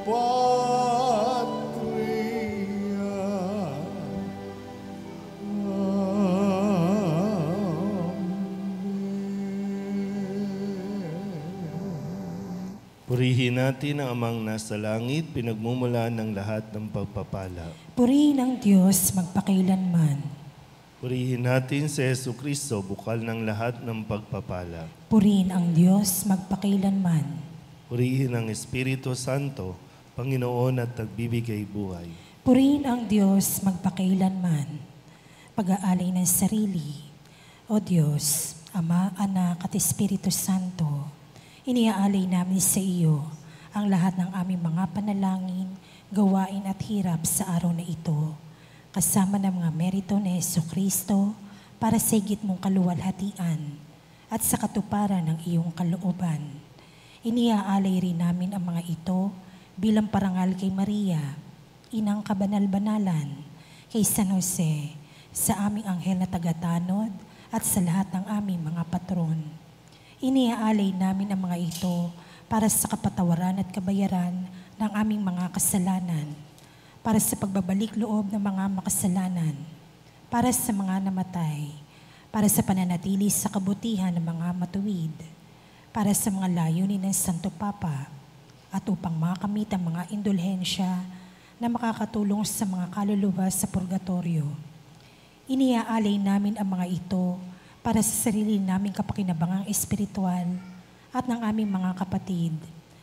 patria. Purihin natin ang Amang nasa langit, pinagmumulan ng lahat ng pagpapala. Purihin ang Diyos magpakailanman. Purihin natin si Jesucristo, bukal ng lahat ng pagpapala. Purihin ang Diyos magpakailanman. Purihin ang Espiritu Santo, Panginoon at nagbibigay buhay. Purihin ang Diyos magpakailanman. Pag-aalay ng sarili. O Diyos, Ama, Anak at Espiritu Santo, iniaalay namin sa iyo ang lahat ng aming mga panalangin, gawain at hirap sa araw na ito, kasama ng mga merito ni Jesucristo para sa higit mong kaluwalhatian at sa katuparan ng iyong kalooban. Iniaalay rin namin ang mga ito bilang parangal kay Maria, Inang Kabanal-Banalan, kay San Jose, sa aming anghel na tagatanod at sa lahat ng aming mga patron. Iniaalay namin ang mga ito para sa kapatawaran at kabayaran ng aming mga kasalanan, para sa pagbabalik loob ng mga makasalanan, para sa mga namatay, para sa pananatili sa kabutihan ng mga matuwid, para sa mga layunin ng Santo Papa, at upang makamit ang mga indulhensya na makakatulong sa mga kaluluwa sa purgatorio. Iniaalay namin ang mga ito para sa sarili naming kapakinabangang espiritual at ng aming mga kapatid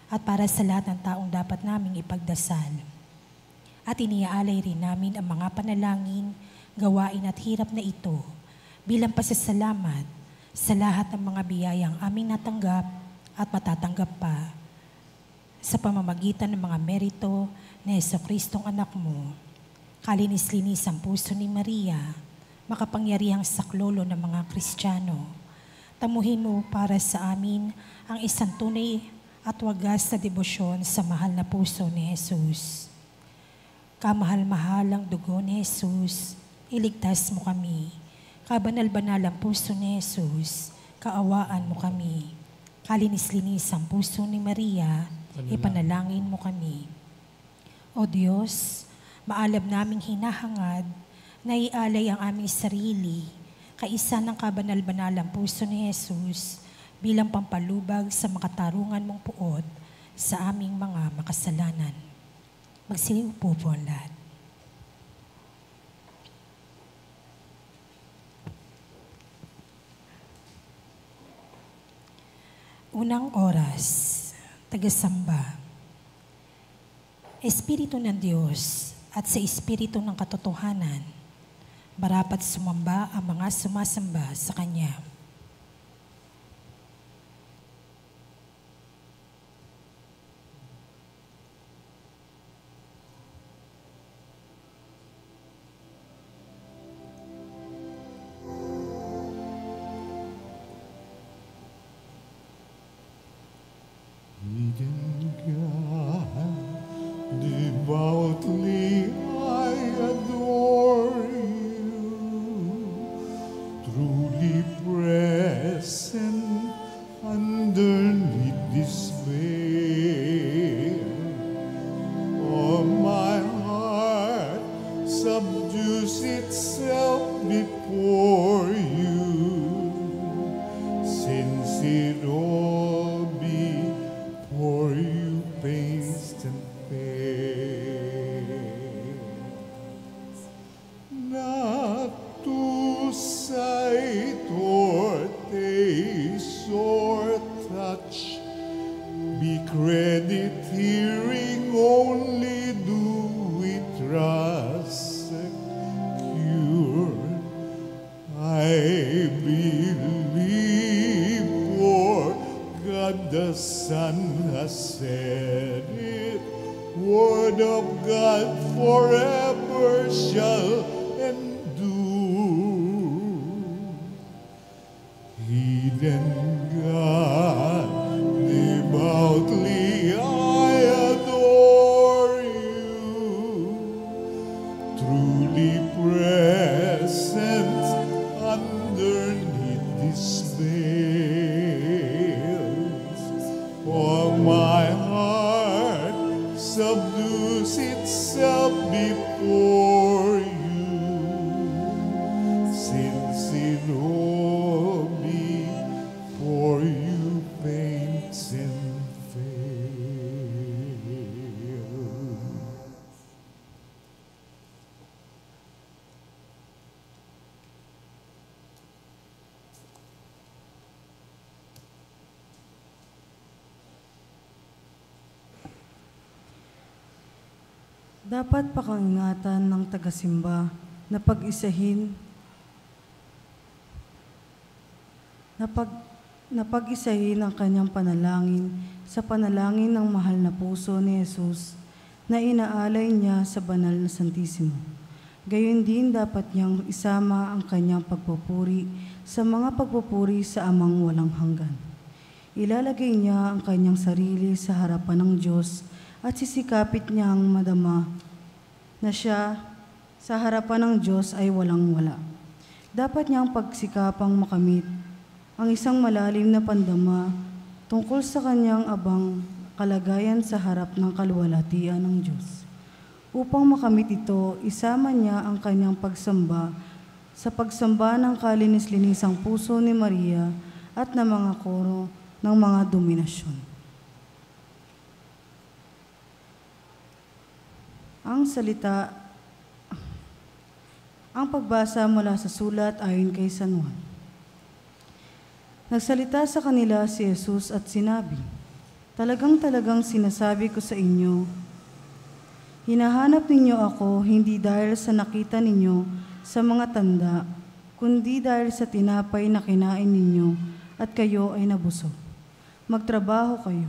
at para sa lahat ng taong dapat naming ipagdasal. At iniaalay rin namin ang mga panalangin, gawain at hirap na ito bilang pasasalamat sa lahat ng mga biyayang aming natanggap at matatanggap pa sa pamamagitan ng mga merito ni Jesucristong anak mo. Kalinis-linis ang puso ni Maria, makapangyarihang saklolo ng mga Kristiyano. Tamuhin mo para sa amin ang isang tunay at wagas na debosyon sa mahal na puso ni Jesus. Kamahal-mahalang dugo ni Jesus, iligtas mo kami. Kabanal-banalang puso ni Jesus, kaawaan mo kami. Kalinis-linis ang puso ni Maria, ipanalangin mo kami. O Diyos, maalab naming hinahangad na ialay ang aming sarili kaisa ng kabanal-banalang puso ni Jesus bilang pampalubag sa makatarungan mong puot sa aming mga makasalanan. Magsiliupo po ang lahat. Unang oras, tagasamba. Espiritu ng Diyos at sa Espiritu ng katotohanan, marapat sumamba ang mga sumasamba sa Kanya. Hidden God, devoutly I adore you, truly present underneath this veil. Oh, my heart subdues itself before you, since it all before you paints and fails. Not to sight or taste or touch be credit, hearing only do we trust secure. I believe, for God the Son has said it, word of God forever shall endure. Hidden God, devoutly I adore you, truly present underneath this veil. For my heart subdues itself before you, since it all before you faints and fails. Dapat pakingatan ng tagasimba na pag-isahin ang kanyang panalangin sa panalangin ng mahal na puso ni Jesus na inaalay niya sa banal na Santisimo. Gayon din dapat niyang isama ang kanyang pagpupuri sa mga pagpupuri sa Amang walang hanggan. Ilalagay niya ang kanyang sarili sa harapan ng Diyos at sisikapit niyang madama na siya sa harapan ng Diyos ay walang-wala. Dapat niyang pagsikapang makamit ang isang malalim na pandama tungkol sa kanyang abang kalagayan sa harap ng kaluwalhatian ng Diyos. Upang makamit ito, isama niya ang kanyang pagsamba sa pagsamba ng kalinis-linisang puso ni Maria at ng mga koro ng mga dominasyon. Ang pagbasa mula sa sulat ayon kay San Juan. Nagsalita sa kanila si Jesus at sinabi, "Talagang sinasabi ko sa inyo, hinahanap ninyo ako hindi dahil sa nakita ninyo sa mga tanda, kundi dahil sa tinapay na kinain ninyo at kayo ay nabusog. Magtrabaho kayo,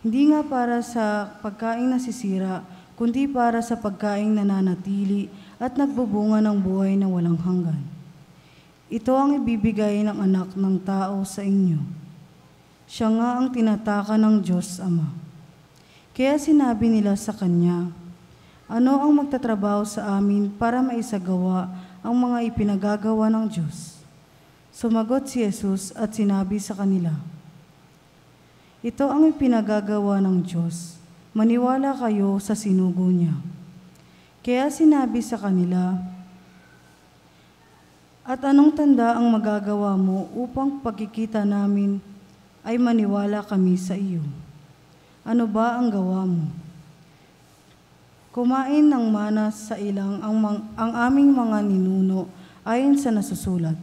hindi nga para sa pagkaing nasisira, kundi para sa pagkaing nananatili at nagbubunga ng buhay na walang hanggan. Ito ang ibibigay ng anak ng tao sa inyo. Siya nga ang tinataka ng Diyos Ama. Kaya sinabi nila sa kanya, ano ang magtatrabaho sa amin para maisagawa ang mga ipinagagawa ng Diyos? Sumagot si Jesus at sinabi sa kanila, ito ang ipinagagawa ng Diyos. Maniwala kayo sa sinugo niya. Kaya sinabi sa kanila, at anong tanda ang magagawa mo upang pagkikita namin ay maniwala kami sa iyo? Ano ba ang gawa mo? Kumain ng mana sa ilang ang aming mga ninuno ayon sa nasusulat.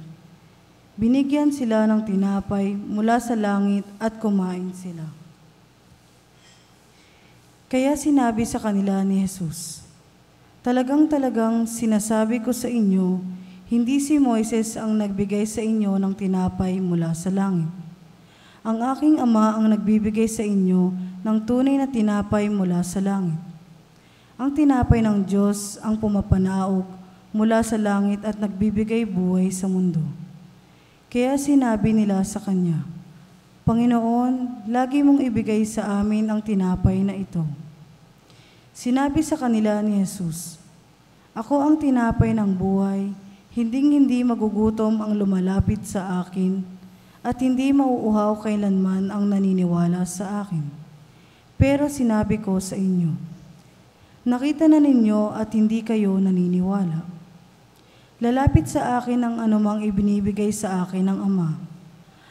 Binigyan sila ng tinapay mula sa langit at kumain sila. Kaya sinabi sa kanila ni Jesus, "Talagang sinasabi ko sa inyo, hindi si Moises ang nagbigay sa inyo ng tinapay mula sa langit. Ang aking Ama ang nagbibigay sa inyo ng tunay na tinapay mula sa langit. Ang tinapay ng Diyos ang pumapanaog mula sa langit at nagbibigay buhay sa mundo." Kaya sinabi nila sa Kanya, "Panginoon, lagi mong ibigay sa amin ang tinapay na ito." Sinabi sa kanila ni Jesus, "Ako ang tinapay ng buhay, hinding-hindi magugutom ang lumalapit sa akin at hindi mauuhaw kailanman ang naniniwala sa akin. Pero sinabi ko sa inyo, nakita na ninyo at hindi kayo naniniwala. Lalapit sa akin ang anumang ibinibigay sa akin ng Ama,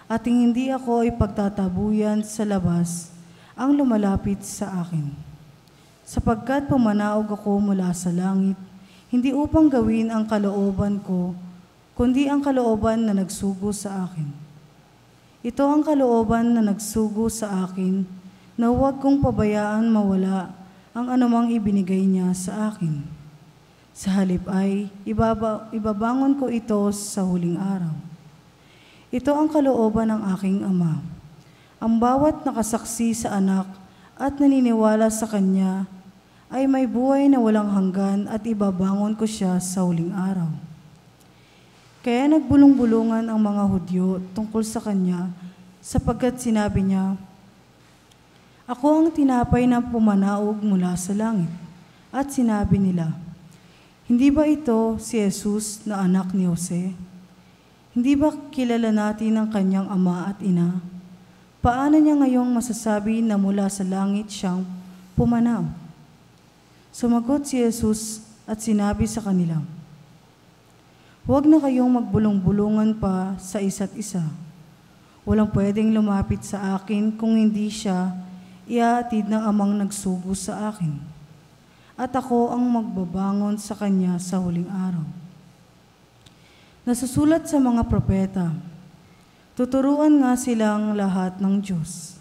at hindi ako ipagtatabuyan sa labas ang lumalapit sa akin. Sapagkat pumanaog ako mula sa langit, hindi upang gawin ang kalooban ko, kundi ang kalooban na nagsugo sa akin. Ito ang kalooban na nagsugo sa akin, na huwag kong pabayaan mawala ang anumang ibinigay niya sa akin. Sa halip ay ibabangon ko ito sa huling araw. Ito ang kalooban ng aking Ama. Ang bawat nakasaksi sa anak at naniniwala sa Kanya ay may buhay na walang hanggan at ibabangon ko siya sa huling araw." Kaya nagbulong-bulungan ang mga Hudyo tungkol sa Kanya, sapagkat sinabi niya, "Ako ang tinapay na pumanaog mula sa langit." At sinabi nila, "Hindi ba ito si Jesus na anak ni Jose? Hindi ba kilala natin ang kanyang ama at ina? Paano niya ngayong masasabi na mula sa langit siyang pumanaog?" Sumagot si Jesus at sinabi sa kanila, "Huwag na kayong magbulong-bulungan pa sa isa't isa. Walang pwedeng lumapit sa akin kung hindi siya ihahatid ng Amang nagsugo sa akin. At ako ang magbabangon sa Kanya sa huling araw. Nasusulat sa mga propeta, tuturuan nga silang lahat ng Diyos.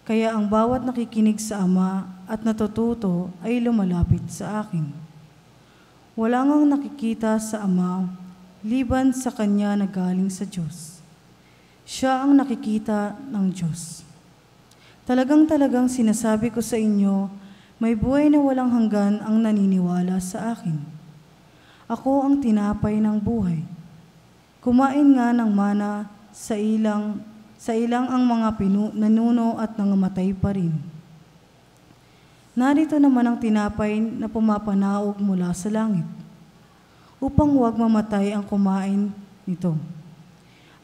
Kaya ang bawat nakikinig sa Ama at natututo ay lumalapit sa akin. Wala ngang nakikita sa Ama, liban sa Kanya na galing sa Diyos. Siya ang nakikita ng Diyos. Talagang sinasabi ko sa inyo, may buhay na walang hanggan ang naniniwala sa akin. Ako ang tinapay ng buhay. Kumain nga ng mana sa ilang ang mga nanuno at nangamatay pa rin. Narito naman ang tinapay na pumapanaog mula sa langit, upang huwag mamatay ang kumain nito.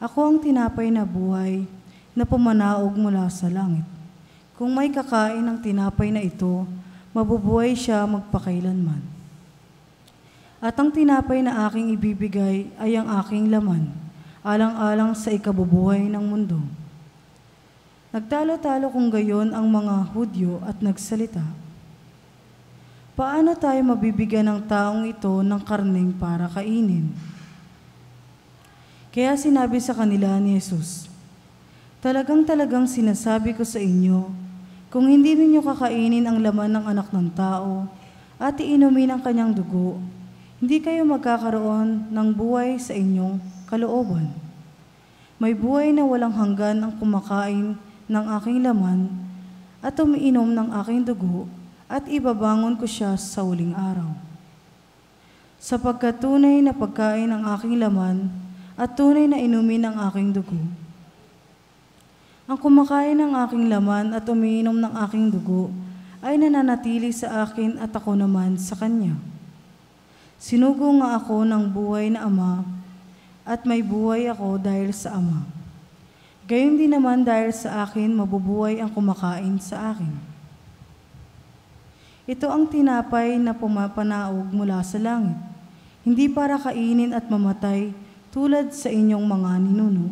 Ako ang tinapay na buhay na pumanaog mula sa langit. Kung may kakain ng tinapay na ito, mabubuhay siya magpakailanman. At ang tinapay na aking ibibigay ay ang aking laman, alang-alang sa ikabubuhay ng mundo." Nagtalo-talo kung gayon ang mga Hudyo at nagsalita, "Paano tayo mabibigyan ng taong ito ng karneng para kainin?" Kaya sinabi sa kanila ni Jesus, Talagang sinasabi ko sa inyo, kung hindi ninyo kakainin ang laman ng anak ng tao at iinumin ang kanyang dugo, hindi kayo magkakaroon ng buhay sa inyong kalooban. May buhay na walang hanggan ang kumakain ng aking laman at umiinom ng aking dugo, at ibabangon ko siya sa huling araw. Sapagkat tunay na pagkain ng aking laman at tunay na inumin ng aking dugo. Ang kumakain ng aking laman at umiinom ng aking dugo ay nananatili sa akin at ako naman sa kanya. Sinugo nga ako ng buhay na Ama, at may buhay ako dahil sa Ama. Gayon din naman dahil sa akin mabubuhay ang kumakain sa akin. Ito ang tinapay na pumapanaog mula sa langit, hindi para kainin at mamatay tulad sa inyong mga ninuno.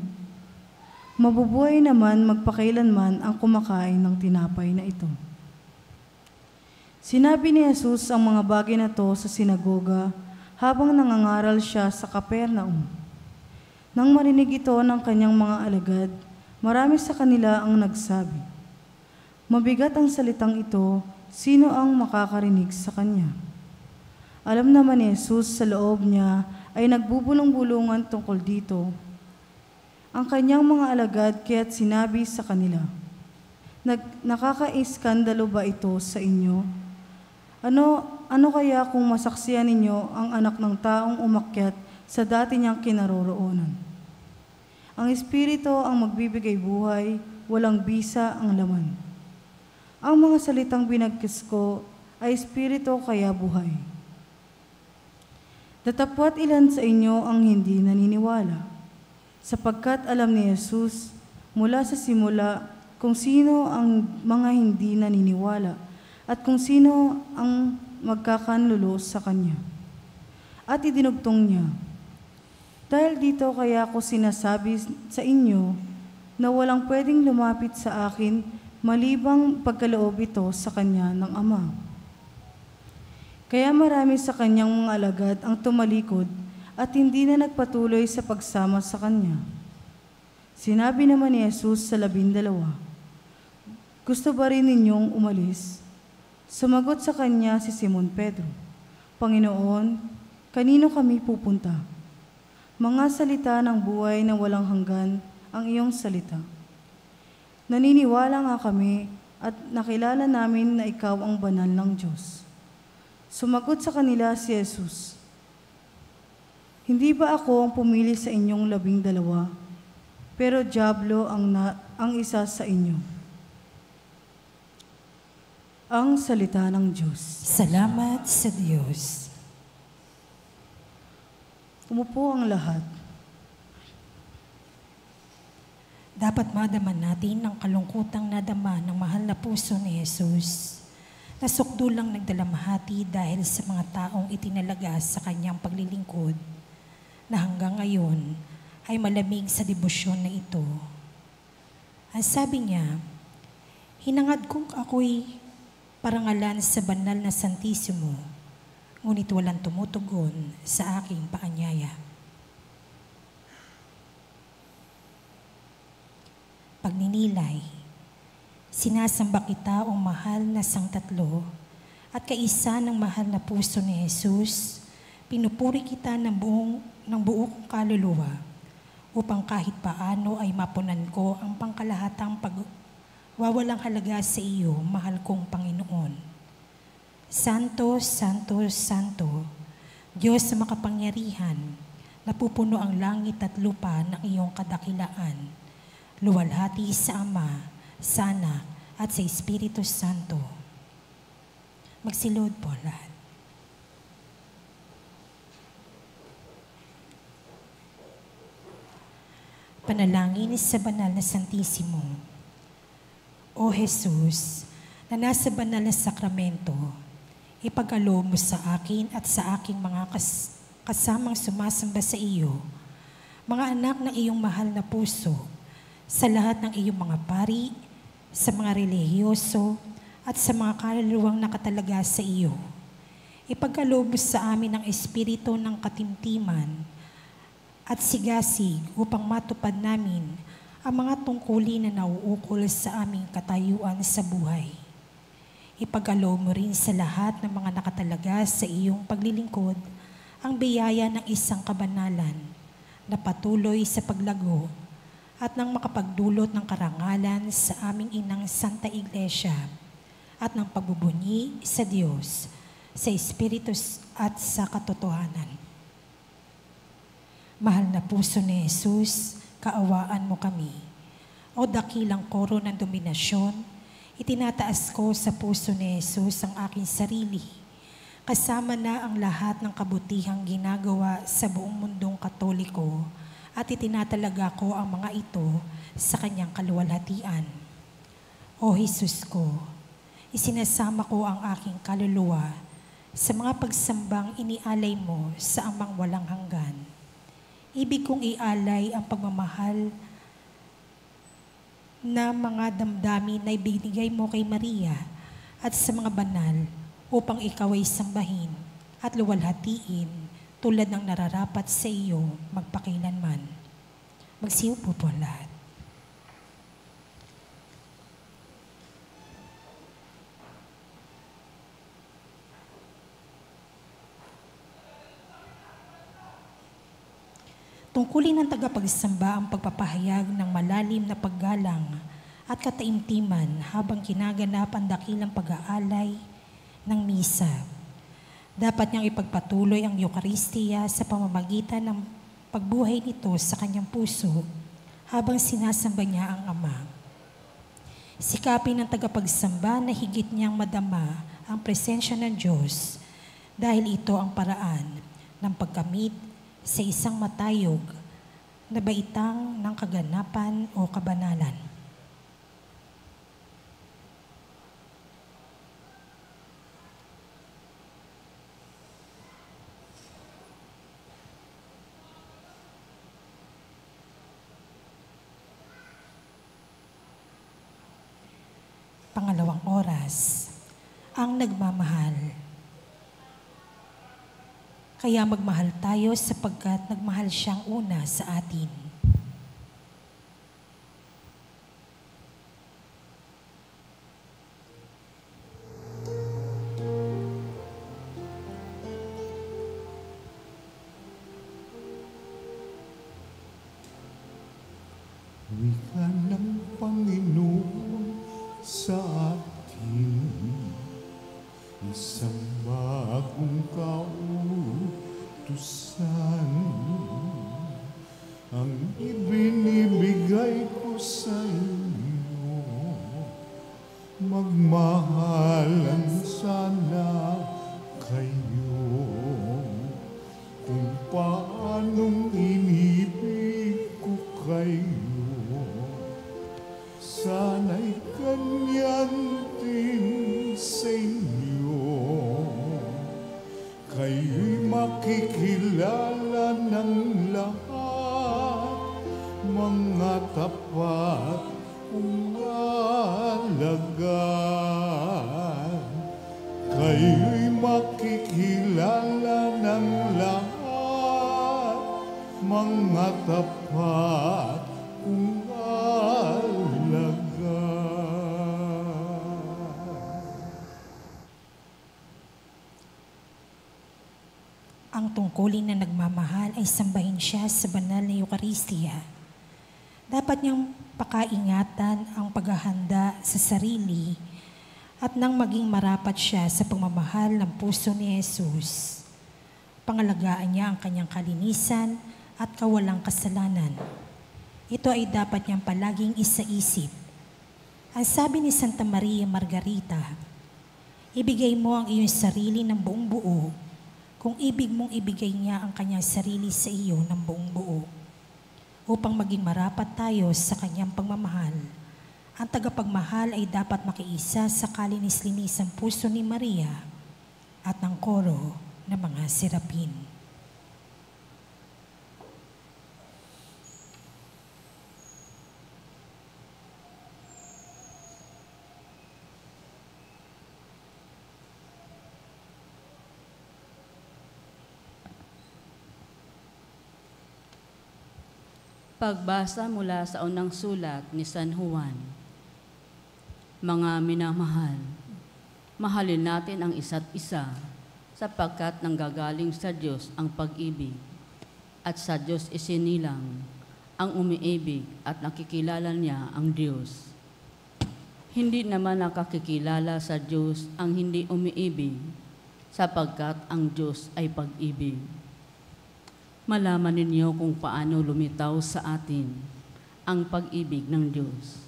Mabubuhay naman magpakailanman ang kumakain ng tinapay na ito. Sinabi ni Jesus ang mga bagay na to sa sinagoga habang nangangaral siya sa Capernaum. Nang marinig ito ng kanyang mga alagad, marami sa kanila ang nagsabi, "Mabigat ang salitang ito, sino ang makakarinig sa kanya?" Alam naman ni Jesus sa loob niya ay nagbubulong-bulungan tungkol dito. Ang kanyang mga alagad kaya't sinabi sa kanila, "Nakaka-iskandalo ba ito sa inyo? Ano kaya kung masaksiyan ninyo ang anak ng taong umakyat sa dati niyang kinaroroonan? Ang Espiritu ang magbibigay buhay, walang bisa ang laman. Ang mga salitang binagkis ko ay Espiritu kaya buhay. Datapwat ilan sa inyo ang hindi naniniwala, sapagkat alam ni Jesus mula sa simula kung sino ang mga hindi naniniwala at kung sino ang magkakanlulo sa Kanya. At idinugtong niya, "Dahil dito kaya ako sinasabi sa inyo na walang pwedeng lumapit sa akin malibang pagkaloob ito sa Kanya ng Ama." Kaya marami sa Kanyang mga alagad ang tumalikod at hindi na nagpatuloy sa pagsama sa Kanya. Sinabi naman ni Jesus sa 12, "Gusto ba rin ninyong umalis?" Sumagot sa Kanya si Simon Pedro, "Panginoon, kanino kami pupunta? Mga salita ng buhay na walang hanggan ang iyong salita. Naniniwala nga kami at nakilala namin na ikaw ang banal ng Diyos." Sumagot sa kanila si Jesus, "Hindi ba ako ang pumili sa inyong 12, pero dyablo ang isa sa inyo?" Ang salita ng Diyos. Salamat sa Diyos. Umupo ang lahat. Dapat madaman natin ang kalungkutang nadama ng mahal na puso ni Jesus. Nasukdulang nagdalamhati dahil sa mga taong itinalaga sa kanyang paglilingkod na hanggang ngayon ay malamig sa debosyon na ito. Ang sabi niya, "Hinangad kong ako'y parangalan sa banal na Santisimo, ngunit walang tumutugon sa aking paanyaya." Pagninilay, sinasamba kita, o mahal na Sangtatlo, at kaisa ng mahal na puso ni Jesus. Pinupuri kita ng buo kong kaluluwa, upang kahit paano ay mapunan ko ang pangkalahatang pagwawalang halaga sa iyo, mahal kong Panginoon. Santo, Santo, Santo, Diyos na makapangyarihan, napupuno ang langit at lupa ng iyong kadakilaan. Luwalhati sa Ama, sa Anak, at sa Espiritu Santo. Magsilod po lahat. Panalangin sa banal na Santisimo. O Jesus, na nasa banal na sakramento, ipagkaloob mo sa akin at sa aking mga kasamang sumasamba sa iyo, mga anak ng iyong mahal na puso, sa lahat ng iyong mga pari, sa mga relihiyoso, at sa mga kaluluwang nakatalaga sa iyo. Ipagkaloob sa amin ang espiritu ng katimtiman at sigasig upang matupad namin ang mga tungkulin na nauukol sa aming katayuan sa buhay. Ipagkaloob mo rin sa lahat ng mga nakatalaga sa iyong paglilingkod ang biyaya ng isang kabanalan na patuloy sa paglago at nang makapagdulot ng karangalan sa aming inang Santa Iglesia at ng pagbubunyi sa Diyos, sa Espiritu at sa katotohanan. Mahal na puso ni Jesus, kaawaan mo kami. O dakilang koro ng dominasyon, itinataas ko sa puso ni Jesus ang aking sarili, kasama na ang lahat ng kabutihang ginagawa sa buong mundong Katoliko, at itinatalaga ko ang mga ito sa kanyang kaluwalhatian. O Jesus ko, isinasama ko ang aking kaluluwa sa mga pagsambang inialay mo sa amang walang hanggan. Ibig kong ialay ang pagmamahal na mga damdamin na ibinigay mo kay Maria at sa mga banal upang ikaw ay sambahin at luwalhatiin tulad ng nararapat sa iyo magpakailanman. Magsiupo po lahat. Tungkulin ng tagapagsamba ang pagpapahayag ng malalim na paggalang at kataimtiman habang kinaganap ang dakilang pag-aalay ng misa. Dapat niyang ipagpatuloy ang Eukaristiya sa pamamagitan ng pagbuhay nito sa kanyang puso habang sinasamba niya ang Ama. Sikapin ng tagapagsamba na higit niyang madama ang presensya ng Diyos dahil ito ang paraan ng pagkamit sa isang matayog na baitang ng kaganapan o kabanalan. Pangalawang oras, ang nagmamahal. Kaya magmahal tayo sapagkat nagmahal siyang una sa atin. Wika ng Panginoon sa atin, isang bagong kautusan ang ibinibigay ko sa inyo. Magmahalan sana kayo kung paanong inibig ko kayo. Sana'y ganyan din sa inyo. Kayo'y makikilala ng lahat, mga tapat kong alagad. Kayo'y makikilala ng lahat, mga tapat kong alagad. Ang tungkulin na nagmamahal ay sambahin siya sa banal na Eukaristiya. Dapat niyang pakaingatan ang paghahanda sa sarili at nang maging marapat siya sa pagmamahal ng puso ni Jesus. Pangalagaan niya ang kanyang kalinisan at kawalang kasalanan. Ito ay dapat niyang palaging isaisip. Ang sabi ni Santa Maria Margarita, ibigay mo ang iyong sarili ng buong buo kung ibig mong ibigay niya ang kanyang sarili sa iyo ng buong buo. Upang maging marapat tayo sa kanyang pagmamahal, ang tagapagmahal ay dapat makiisa sa kalinis-linisang puso ni Maria at ng koro ng mga serapin. Pagbasa mula sa unang sulat ni San Juan. Mga minamahal, mahalin natin ang isa't isa sapagkat nanggagaling sa Diyos ang pag-ibig at sa Diyos isinilang ang umiibig at nakikilala niya ang Diyos. Hindi naman nakakikilala sa Diyos ang hindi umiibig sapagkat ang Diyos ay pag-ibig. Malaman ninyo kung paano lumitaw sa atin ang pag-ibig ng Diyos.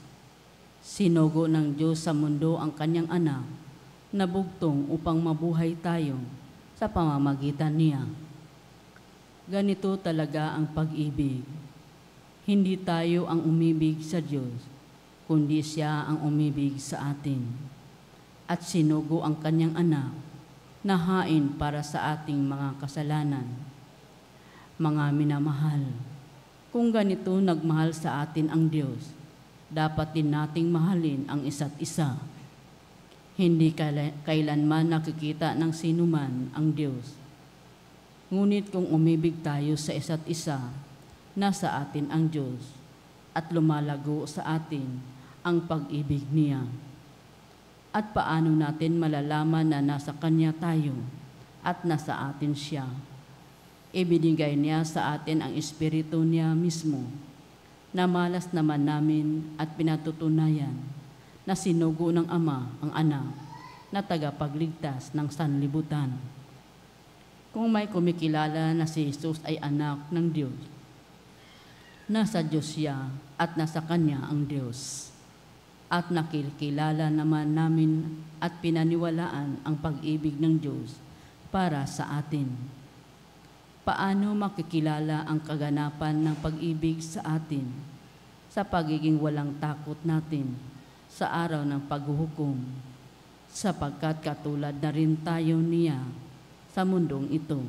Sinugo ng Diyos sa mundo ang kanyang anak na bugtong upang mabuhay tayo sa pamamagitan niya. Ganito talaga ang pag-ibig. Hindi tayo ang umibig sa Diyos, kundi siya ang umibig sa atin. At sinugo ang kanyang anak na hain para sa ating mga kasalanan. Mga minamahal, kung ganito nagmahal sa atin ang Diyos, dapat din nating mahalin ang isa't isa. Hindi kailanman nakikita ng sinuman ang Diyos. Ngunit kung umibig tayo sa isa't isa, nasa atin ang Diyos at lumalago sa atin ang pag-ibig niya. At paano natin malalaman na nasa Kanya tayo at nasa atin siya? Ibinigay niya sa atin ang Espiritu niya mismo, na malas naman namin at pinatutunayan na sinugo ng Ama ang Anak na tagapagligtas ng sanlibutan. Kung may kumikilala na si Jesus ay anak ng Diyos, nasa Diyos siya at nasa Kanya ang Diyos. At nakikilala naman namin at pinaniwalaan ang pag-ibig ng Diyos para sa atin. Paano makikilala ang kaganapan ng pag-ibig sa atin sa pagiging walang takot natin sa araw ng paghuhukom, sapagkat katulad na rin tayo niya sa mundong ito.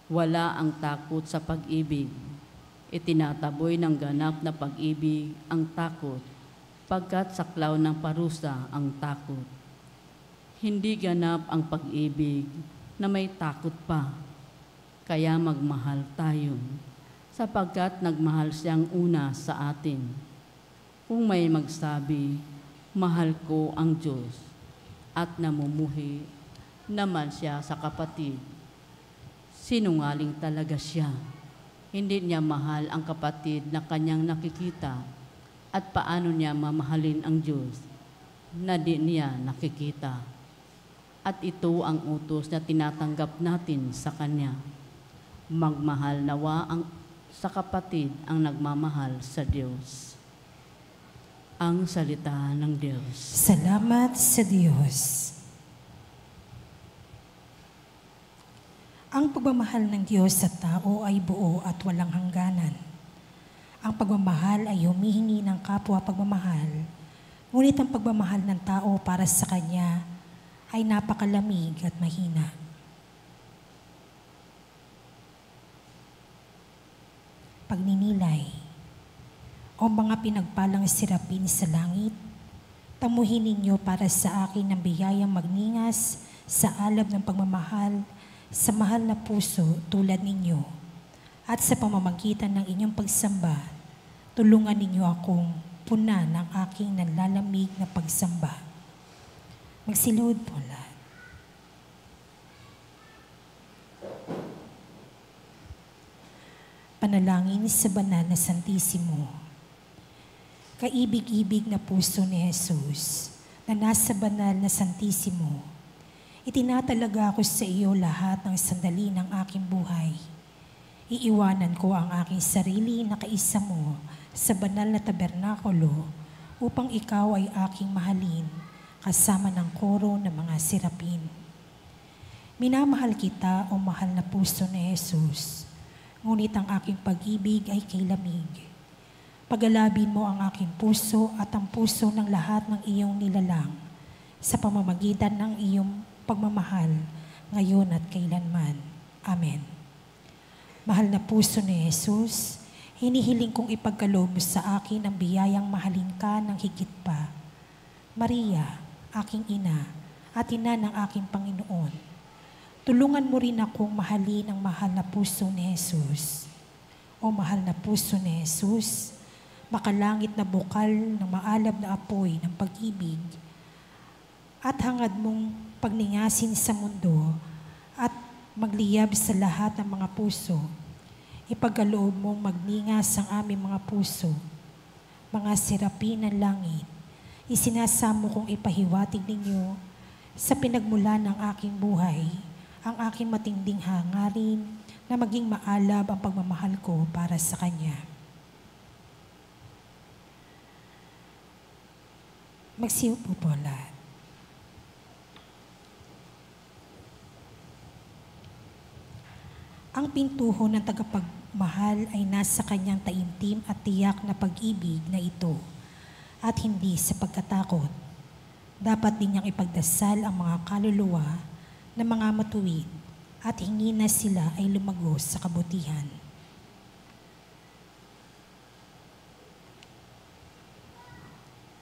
Wala ang takot sa pag-ibig. Itinataboy ng ganap na pag-ibig ang takot, pagkat saklaw ng parusa ang takot. Hindi ganap ang pag-ibig na may takot pa. Kaya magmahal tayo, sapagkat nagmahal siyang una sa atin. Kung may magsabi, mahal ko ang Diyos, at namumuhi naman siya sa kapatid, sinungaling talaga siya. Hindi niya mahal ang kapatid na kanyang nakikita, at paano niya mamahalin ang Diyos na di niya nakikita. At ito ang utos na tinatanggap natin sa Kanya. Magmahal nawa sa kapatid ang nagmamahal sa Diyos. Ang salita ng Diyos. Salamat sa Diyos. Ang pagmamahal ng Diyos sa tao ay buo at walang hangganan. Ang pagmamahal ay humihingi ng kapwa pagmamahal, ngunit ang pagmamahal ng tao para sa Kanya ay napakalamig at mahina. Pagninilay. O mga pinagpalang sirapin sa langit, tamuhin ninyo para sa akin ang biyayang magningas sa alab ng pagmamahal sa mahal na puso tulad ninyo. At sa pamamagitan ng inyong pagsamba, tulungan ninyo akong puna ng aking nanlalamig na pagsamba. Magsilud po lahat. Panalangin sa banal na Santisimo. Kaibig-ibig na puso ni Jesus na nasa banal na Santisimo, itinatalaga ko sa iyo lahat ng sandali ng aking buhay. Iiwanan ko ang aking sarili na kaisa mo sa banal na tabernakulo upang ikaw ay aking mahalin kasama ng koro ng mga sirapin. Minamahal kita, o mahal na puso ni Jesus, ngunit ang aking pag-ibig ay kay lamig. Pagalabin mo ang aking puso at ang puso ng lahat ng iyong nilalang sa pamamagitan ng iyong pagmamahal ngayon at kailanman. Amen. Mahal na puso ni Jesus, hinihiling kong ipagkaloob mo sa akin ang biyayang mahalin ka ng higit pa. Maria, aking ina at ina ng aking Panginoon, tulungan mo rin akong mahalin ang mahal na puso ni Jesus. O mahal na puso ni Jesus, makalangit na bukal ng maalab na apoy ng pag-ibig at hangad mong pagningasin sa mundo at magliyab sa lahat ng mga puso. Ipagkaloob mong magningas ang aming mga puso, mga sirapin ng langit. Isinasamo kong ipahiwatig ninyo sa pinagmula ng aking buhay ang aking matinding hangarin na maging maalab ang pagmamahal ko para sa Kanya. Magsiupo po lahat. Ang pintuho ng tagapagmahal ay nasa kanyang taimtim at tiyak na pag-ibig na ito at hindi sa pagkatakot. Dapat din niyang ipagdasal ang mga kaluluwa na mga matuwid at hingi na sila ay lumagos sa kabutihan.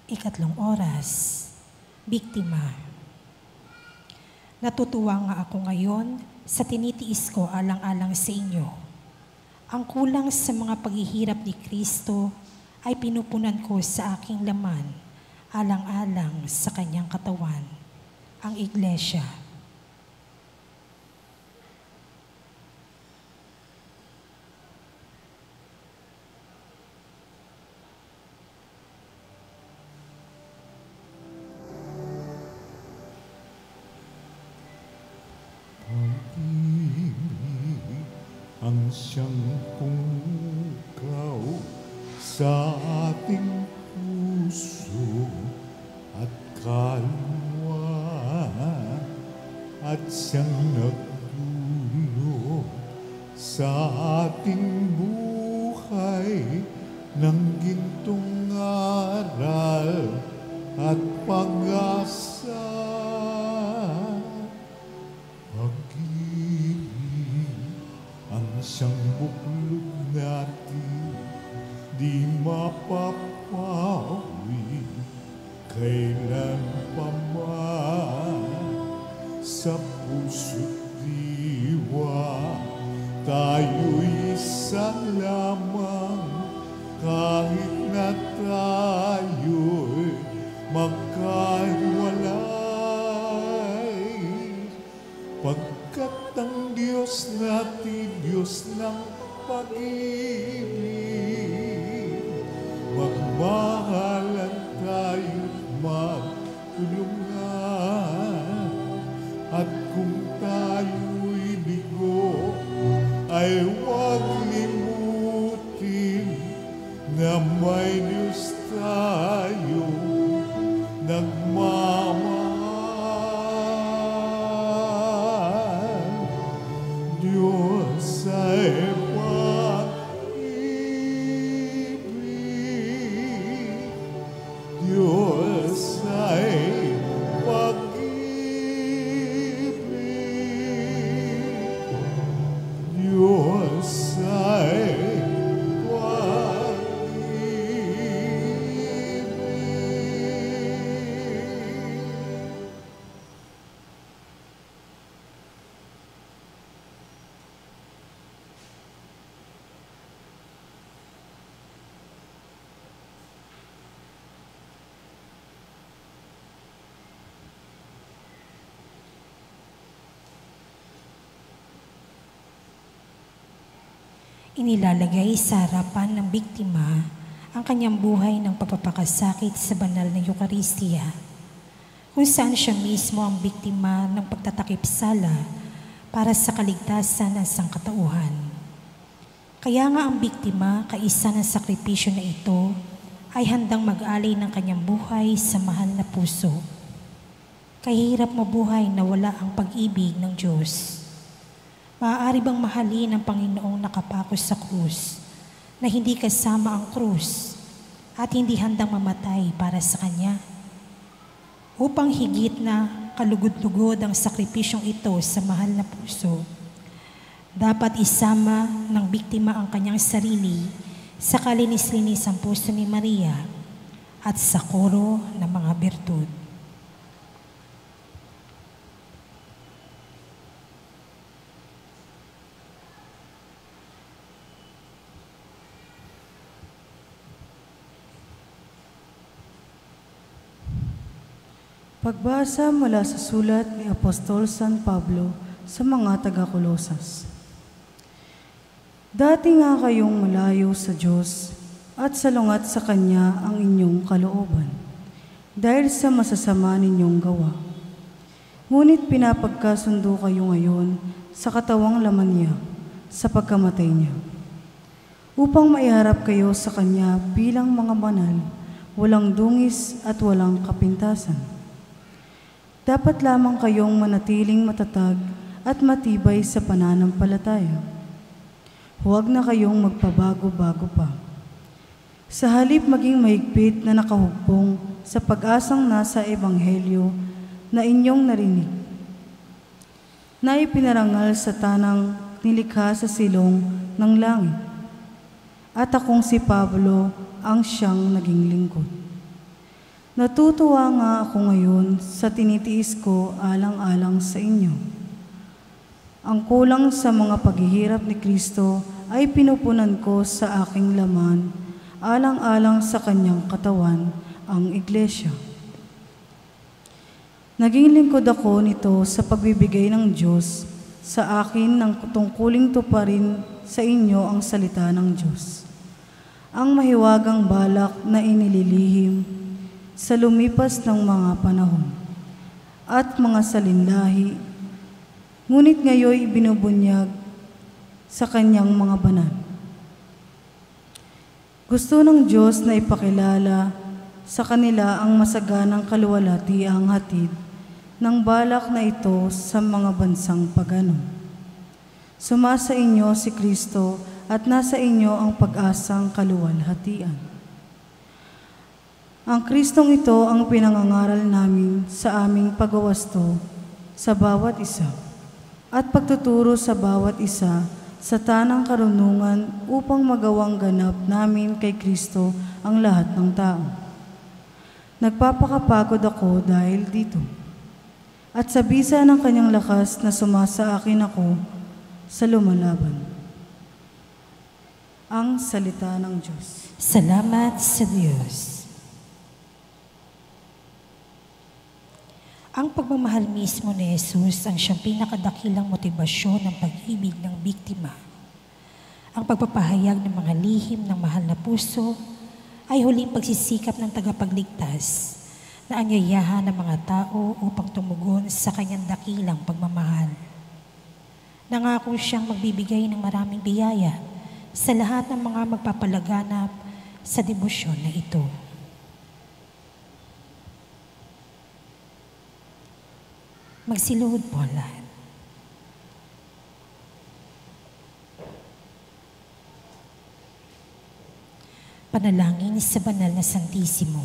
Ikatlong oras, biktima. Natutuwa nga ako ngayon sa tinitiis ko alang-alang sa inyo. Ang kulang sa mga paghihirap ni Kristo ay pinupunan ko sa aking laman, alang-alang sa kanyang katawan, ang Iglesia. Ang siyang pungkaw sa ating puso at kalwa, at siyang nagdulot sa ating buhay ng gintong aral at pag-asa. Siyang buklod natin di mapapawi kailan pa man. Sa puso't diwa tayo'y isa lamang, kahit na tayo'y magkahiwalay. Pagkat ang Diyos natin, Diyos ng pag-ibig, magmahalan tayo't magtulungan. At kung tayo'y bigo, ay huwag limutin na may Diyos tayo nagmamahal. Diyos ay pag-ibig, Diyos ay pag-ibig, Diyos ay Inilalagay sa harapan ng biktima ang kanyang buhay ng pagpapakasakit sa banal na Eucharistia, kung saan siya mismo ang biktima ng pagtatakip-sala para sa kaligtasan ng sangkatauhan. Kaya nga ang biktima, kaisa ng sakripisyo na ito, ay handang mag-alay ng kanyang buhay sa mahal na puso. Kahirap mabuhay na wala ang pag-ibig ng Diyos. Maaari bang mahalin ang Panginoong nakapako sa krus, na hindi kasama ang krus at hindi handang mamatay para sa Kanya? Upang higit na kalugod-lugod ang sakripisyong ito sa mahal na puso, dapat isama ng biktima ang kanyang sarili sa kalinis-linis ang puso ni Maria at sa koro ng mga bertud. Pagbasa mula sa sulat ni Apostol San Pablo sa mga taga-Kolosas. Dati nga kayong malayo sa Diyos at salungat sa Kanya ang inyong kalooban dahil sa masasama ninyong gawa. Ngunit pinapagkasundo kayo ngayon sa katawang laman niya sa pagkamatay niya, upang maiharap kayo sa Kanya bilang mga banal, walang dungis at walang kapintasan. Dapat lamang kayong manatiling matatag at matibay sa pananampalataya. Huwag na kayong magpabago-bago pa. Sa halip maging mahigpit na nakahugpong sa pag-asang nasa Ebanghelyo na inyong narinig, na ipinarangal sa tanang nilikha sa silong ng langit. At akong si Pablo ang siyang naging lingkod. Natutuwa nga ako ngayon sa tinitiis ko alang-alang sa inyo. Ang kulang sa mga paghihirap ni Kristo ay pinupunan ko sa aking laman, alang-alang sa kanyang katawan, ang Iglesia. Naging lingkod ako nito sa pagbibigay ng Diyos sa akin ng tungkuling tuparin sa inyo ang salita ng Diyos. Ang mahiwagang balak na inililihim sa lumipas ng mga panahon at mga salinlahi, ngunit ngayoy binubunyag sa kanyang mga banal. Gusto ng Diyos na ipakilala sa kanila ang masaganang kaluwalhatiang hatid ng balak na ito sa mga bansang pagano. Sumasa inyo si Kristo at nasa inyo ang pag-asang kaluwalhatian. Ang Kristong ito ang pinangangaral namin sa aming pagwawasto sa bawat isa at pagtuturo sa bawat isa sa tanang karunungan upang magawang ganap namin kay Kristo ang lahat ng tao. Nagpapakapagod ako dahil dito. At sa bisa ng kanyang lakas na sumasa akin ako sa lumalaban. Ang salita ng Diyos. Salamat sa Diyos. Ang pagmamahal mismo ni Jesus ang siyang pinakadakilang motibasyon ng pag-ibig ng biktima. Ang pagpapahayag ng mga lihim ng mahal na puso ay huling pagsisikap ng tagapagligtas na anyayahan ng mga tao upang tumugon sa kanyang dakilang pagmamahal. Nangako siyang magbibigay ng maraming biyaya sa lahat ng mga magpapalaganap sa debosyon na ito. Magsiluhod po ang lahat. Panalangin sa banal na Santisimo.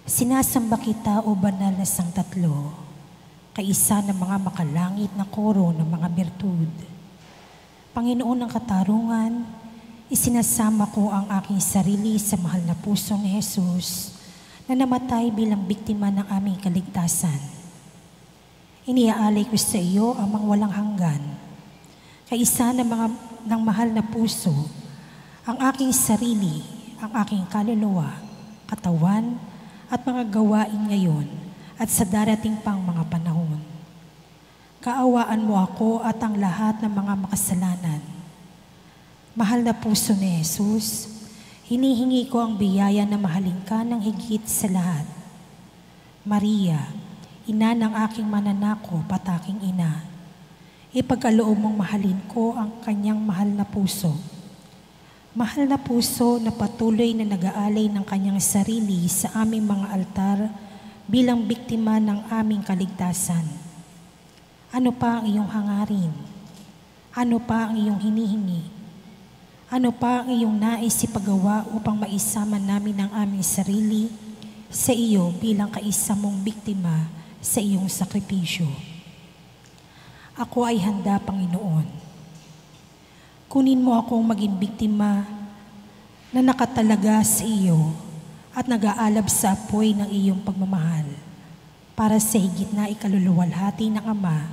Sinasamba kita, o banal na Sangtatlo, kaisa ng mga makalangit na koro ng mga birtud. Panginoon ng katarungan, isinasama ko ang aking sarili sa mahal na puso ni Jesus na namatay bilang biktima ng aming kaligtasan. Iniaalay ko sa iyo ang mga walang hanggan, kaisa ng mahal na puso, ang aking sarili, ang aking kaluluwa, katawan, at mga gawain ngayon at sa darating pang mga panahon. Kaawaan mo ako at ang lahat ng mga makasalanan. Mahal na puso ni Jesus, hinihingi ko ang biyaya na mahalin ka ng higit sa lahat. Maria, ina ng aking mananakop at aking ina, ipagkaloob mong mahalin ko ang kanyang mahal na puso. Mahal na puso na patuloy na nag-aalay ng kanyang sarili sa aming mga altar bilang biktima ng aming kaligtasan. Ano pa ang iyong hangarin? Ano pa ang iyong hinihingi? Ano pa ang iyong nais ipagawa upang maisama namin ang aming sarili sa iyo bilang kaisa mong biktima sa iyong sakripisyo? Ako ay handa, Panginoon. Kunin mo akong maging biktima na nakatalaga sa iyo at nag-aalab sa apoy ng iyong pagmamahal para sa higit na ikaluluwalhati ng Ama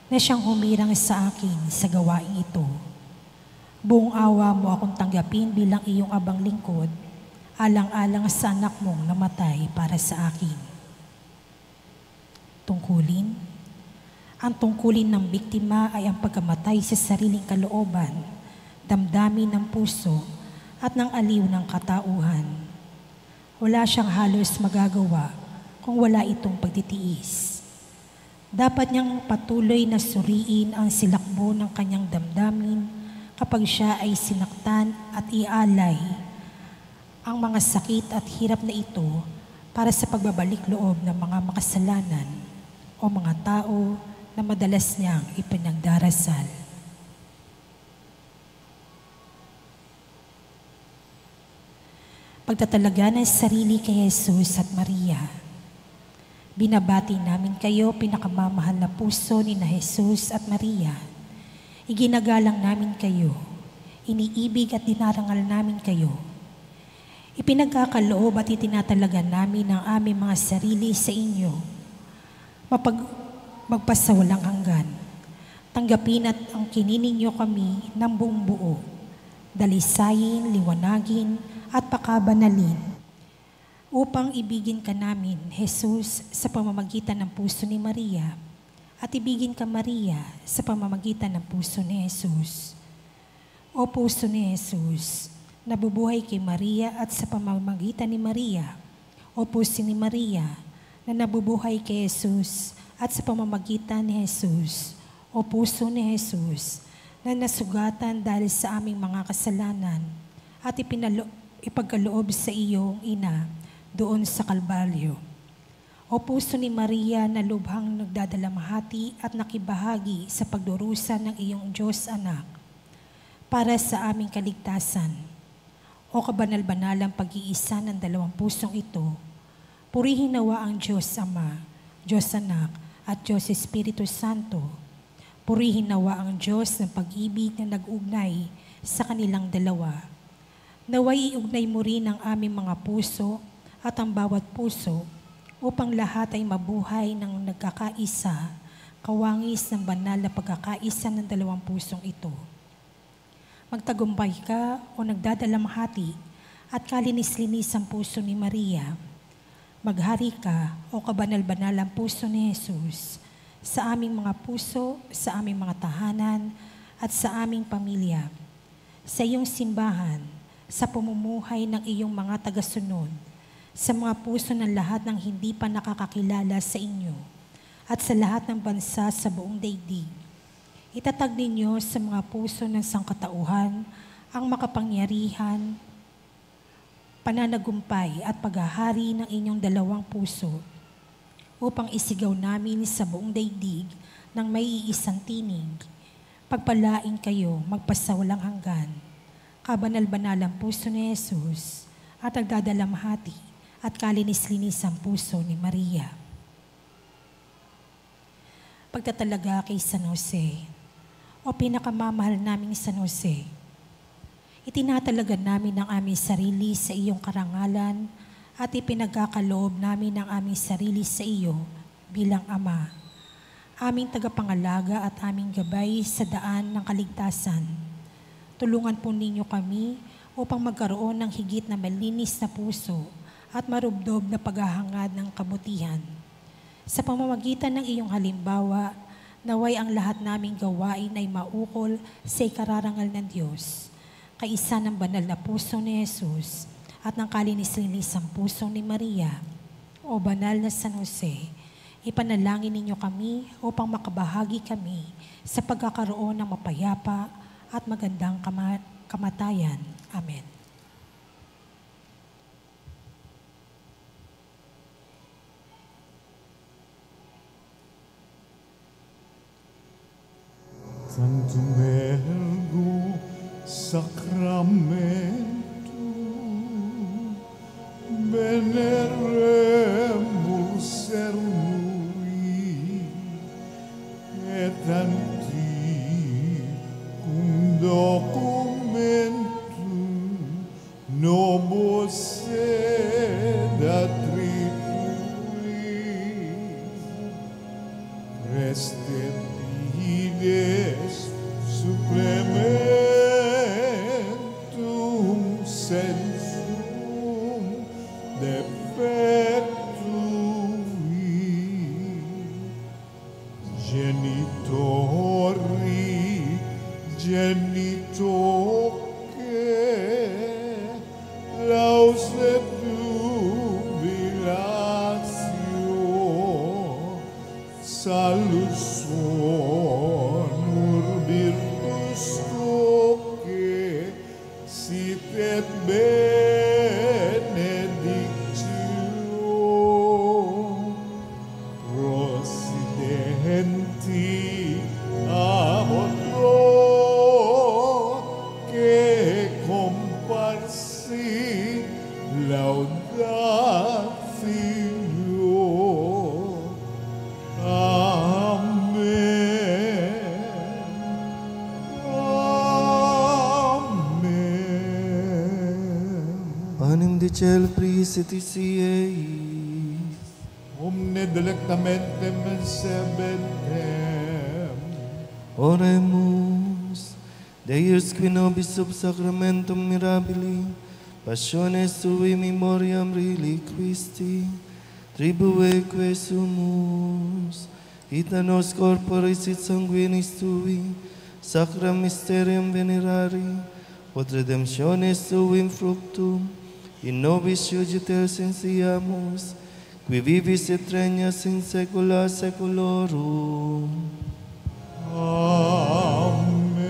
na siyang humirang sa akin sa gawaing ito. Buong awa mo akong tanggapin bilang iyong abang lingkod, alang-alang sa anak mong namatay para sa akin. Tungkulin. Ang tungkulin ng biktima ay ang pagkamatay sa sariling kalooban, damdamin ng puso, at ng aliw ng katauhan. Wala siyang halos magagawa kung wala itong pagtitiis. Dapat niyang patuloy na suriin ang silakbo ng kanyang damdamin kapag siya ay sinaktan at ialay ang mga sakit at hirap na ito para sa pagbabalik loob ng mga makasalanan o mga tao na madalas niyang ipinagdarasal. Pagtatalaga ng sarili kay Jesus at Maria. Binabati namin kayo, pinakamamahal na puso ni na Jesus at Maria. Iginagalang namin kayo, iniibig at dinarangal namin kayo. Ipinagkakaloob at itinatalaga namin ang aming mga sarili sa inyo, magpasawalang hanggan. Tanggapin at ang kinininyo kami ng buong buo, dalisayin, liwanagin, at pakabanalin, upang ibigin ka namin, Jesus, sa pamamagitan ng puso ni Maria, at ibigin ka, Maria, sa pamamagitan ng puso ni Jesus. O puso ni Jesus, nabubuhay kay Maria at sa pamamagitan ni Maria, o puso ni Maria, na nabubuhay kay Jesus at sa pamamagitan ni Jesus, o puso ni Jesus, na nasugatan dahil sa aming mga kasalanan at ipagkaloob sa iyong ina doon sa Kalbaryo. O puso ni Maria na lubhang nagdadalamhati at nakibahagi sa pagdurusa ng iyong Diyos Anak para sa aming kaligtasan. O kabanal-banalang pag-iisa ng dalawang pusong ito, purihin nawa ang Diyos Ama, Diyos Anak, at Diyos Espiritu Santo. Purihin nawa ang Diyos ng pag-ibig na nag-ugnay sa kanilang dalawa. Naway iugnay mo rin ang aming mga puso at ang bawat puso upang lahat ay mabuhay ng nagkakaisa, kawangis ng banal na pagkakaisa ng dalawang pusong ito. Magtagumpay ka o nagdadalamhati at kalinis-linis ang puso ni Maria. Maghari ka o kabanal-banalang puso ni Jesus sa aming mga puso, sa aming mga tahanan, at sa aming pamilya, sa iyong simbahan, sa pamumuhay ng iyong mga tagasunod, sa mga puso ng lahat ng hindi pa nakakakilala sa inyo, at sa lahat ng bansa sa buong daigdig. Itatag ninyo sa mga puso ng sangkatauhan ang makapangyarihan, pananagumpay at paghahari ng inyong dalawang puso, upang isigaw namin sa buong daigdig ng may iisang tinig. Pagpalain kayo magpasawalang hanggan. Kabanal-banalang puso ni Jesus at nagdadalamhati at kalinis-linis ang puso ni Maria. Pagtatalaga kay San Jose, o pinakamamahal naming San Jose, itinatalaga namin ang aming sarili sa iyong karangalan at ipinagkakaloob namin ang aming sarili sa iyo bilang Ama, aming tagapangalaga at aming gabay sa daan ng kaligtasan. Tulungan po ninyo kami upang magkaroon ng higit na malinis na puso at marubdob na paghahangad ng kabutihan. Sa pamamagitan ng iyong halimbawa, naway ang lahat naming gawain ay maukol sa ikararangal ng Diyos, kaisa ng banal na puso ni Jesus, at ng kalinis-linis ang puso ni Maria. O banal na San Jose, ipanalangin ninyo kami upang makabahagi kami sa pagkakaroon ng mapayapa at magandang kamatayan. Amen. Tantum ergo sacramentum veneremus sermui et antiquum documentum nobis sed attribui restet fides supplementum sensum defectui genitori genitoque lauset jubilatio salus honor virtus toque sit et benedictio prosidenti amor che comparsi laudatio. Amen. Amen. Panem de cielo principis eis, Omne delectamentem sebentem. Oremus. Deus qui nobis sub sacramentum mirabili, passiones tui memoriam reliquisti, tribueque sumus, ita nos corporis et sanguinis tui, sacram mysterium venerari, quod redemptionis tuim fructum, in nobis iuditel sensiamus, qui vivis et regnas in saecula saeculorum. Amen.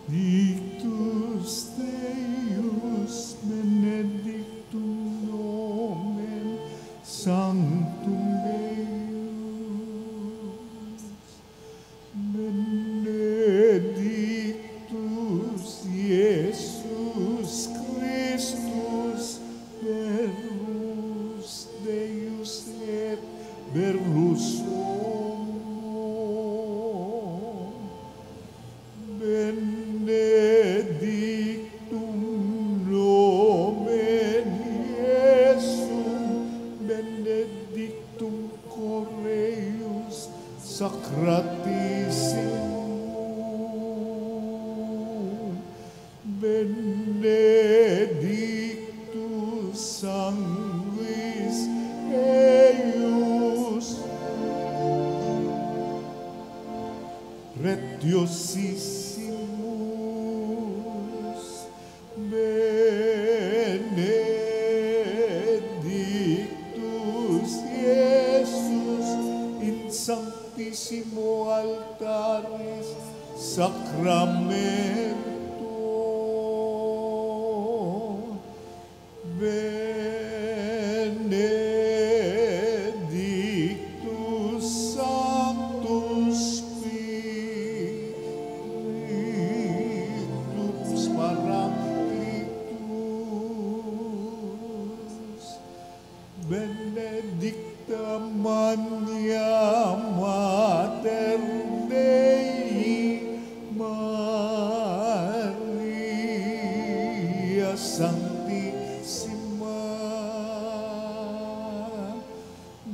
Benedictus Deus, benedictum nomen sanctum Deus, benedictus Iesus Christus, verus Deus et verus benedictum nomen Iesum, benedictum Correius Sacratissimum, benedictus sanguis eius, pretiosissimus, benedictus Iesus in sanctissimo altaris sacramento, benedictus sanctus Spiritus Paraclitus, benedicta Magna Mater Dei, Maria Sanctissima,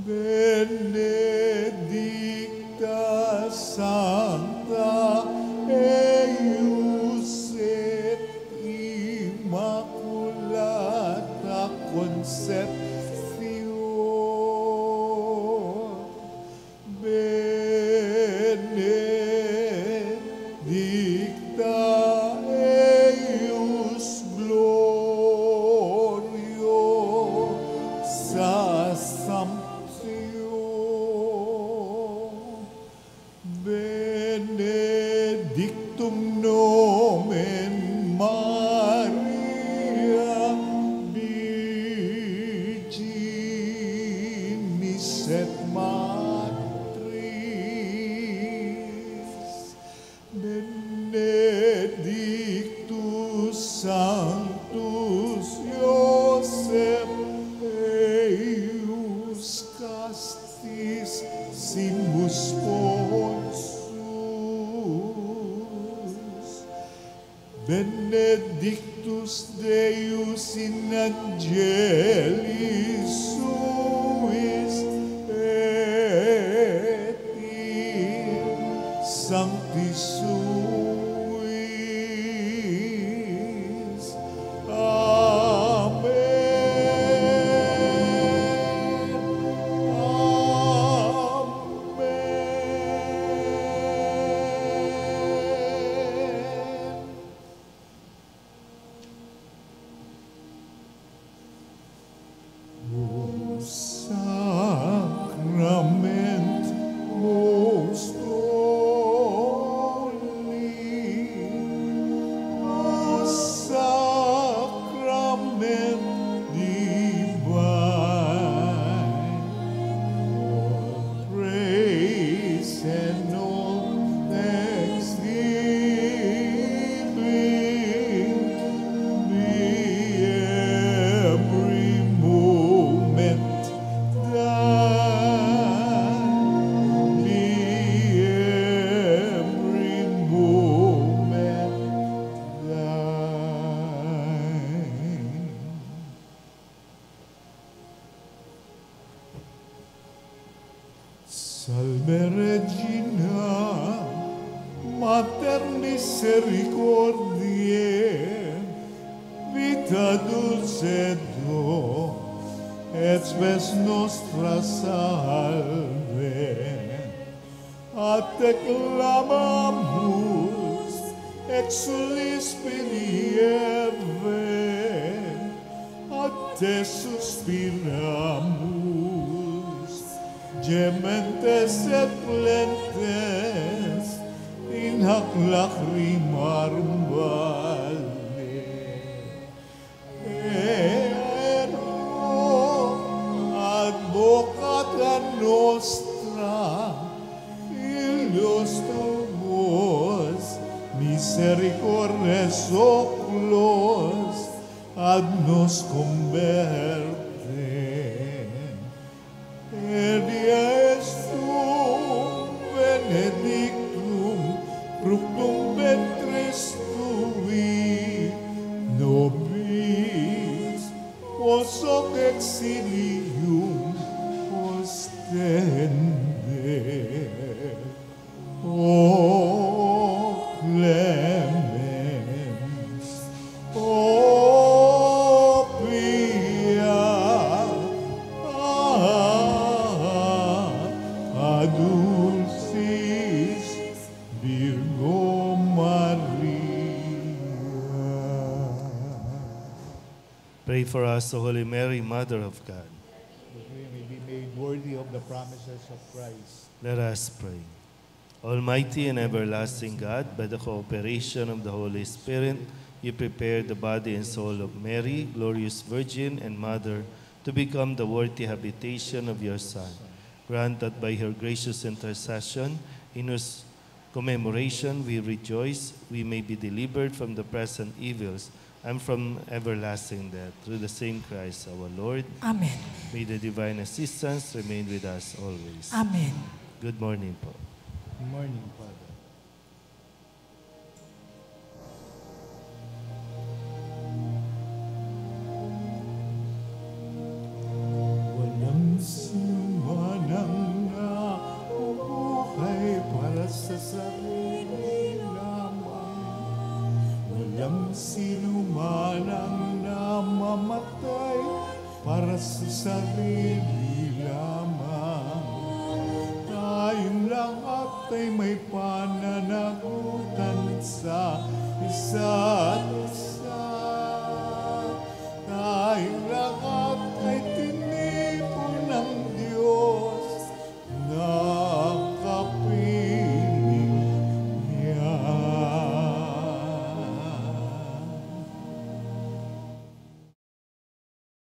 benedicta Sancta eius et Immaculata Conception, benedicta eius gloriosa Assumption, benedictum nomen Maria Virginis et Matris, benedictus Sanctus Iosef eius castis simus Ponsus, benedictus Deus in angelis suis et in sanctis Salve Regina, Mater misericordiae, vita dulcedo, et spes nostra salve. A te clamamus, exulis penieve, a te suspiramus, gementes et plentes, in hac lacrimarum vale. Ero advocata nostra, Illos tuos, misericordes oclos, ad nos converte. Dies tu, benedictum, fructum ventris tui, nobis, os hoc exilium ostende. O clemens, o pia, a dulcis Virgo Maria. Pray for us, O Holy Mary, Mother of God. That we may be made worthy of the promises of Christ. Let us pray. Almighty and everlasting God, by the cooperation of the Holy Spirit, you prepared the body and soul of Mary, glorious Virgin and Mother, to become the worthy habitation of your Son. Grant that by her gracious intercession, in whose commemoration we rejoice, we may be delivered from the present evils and from everlasting death. Through the same Christ our Lord. Amen. May the divine assistance remain with us always. Amen. Good morning po. Good morning, Father. Walang sinumanang nabubuhay para sa sarili lamang. Walang sinumanang namamatay para sa sarili lamang. Tayong lahat ay may pananagutan sa isa't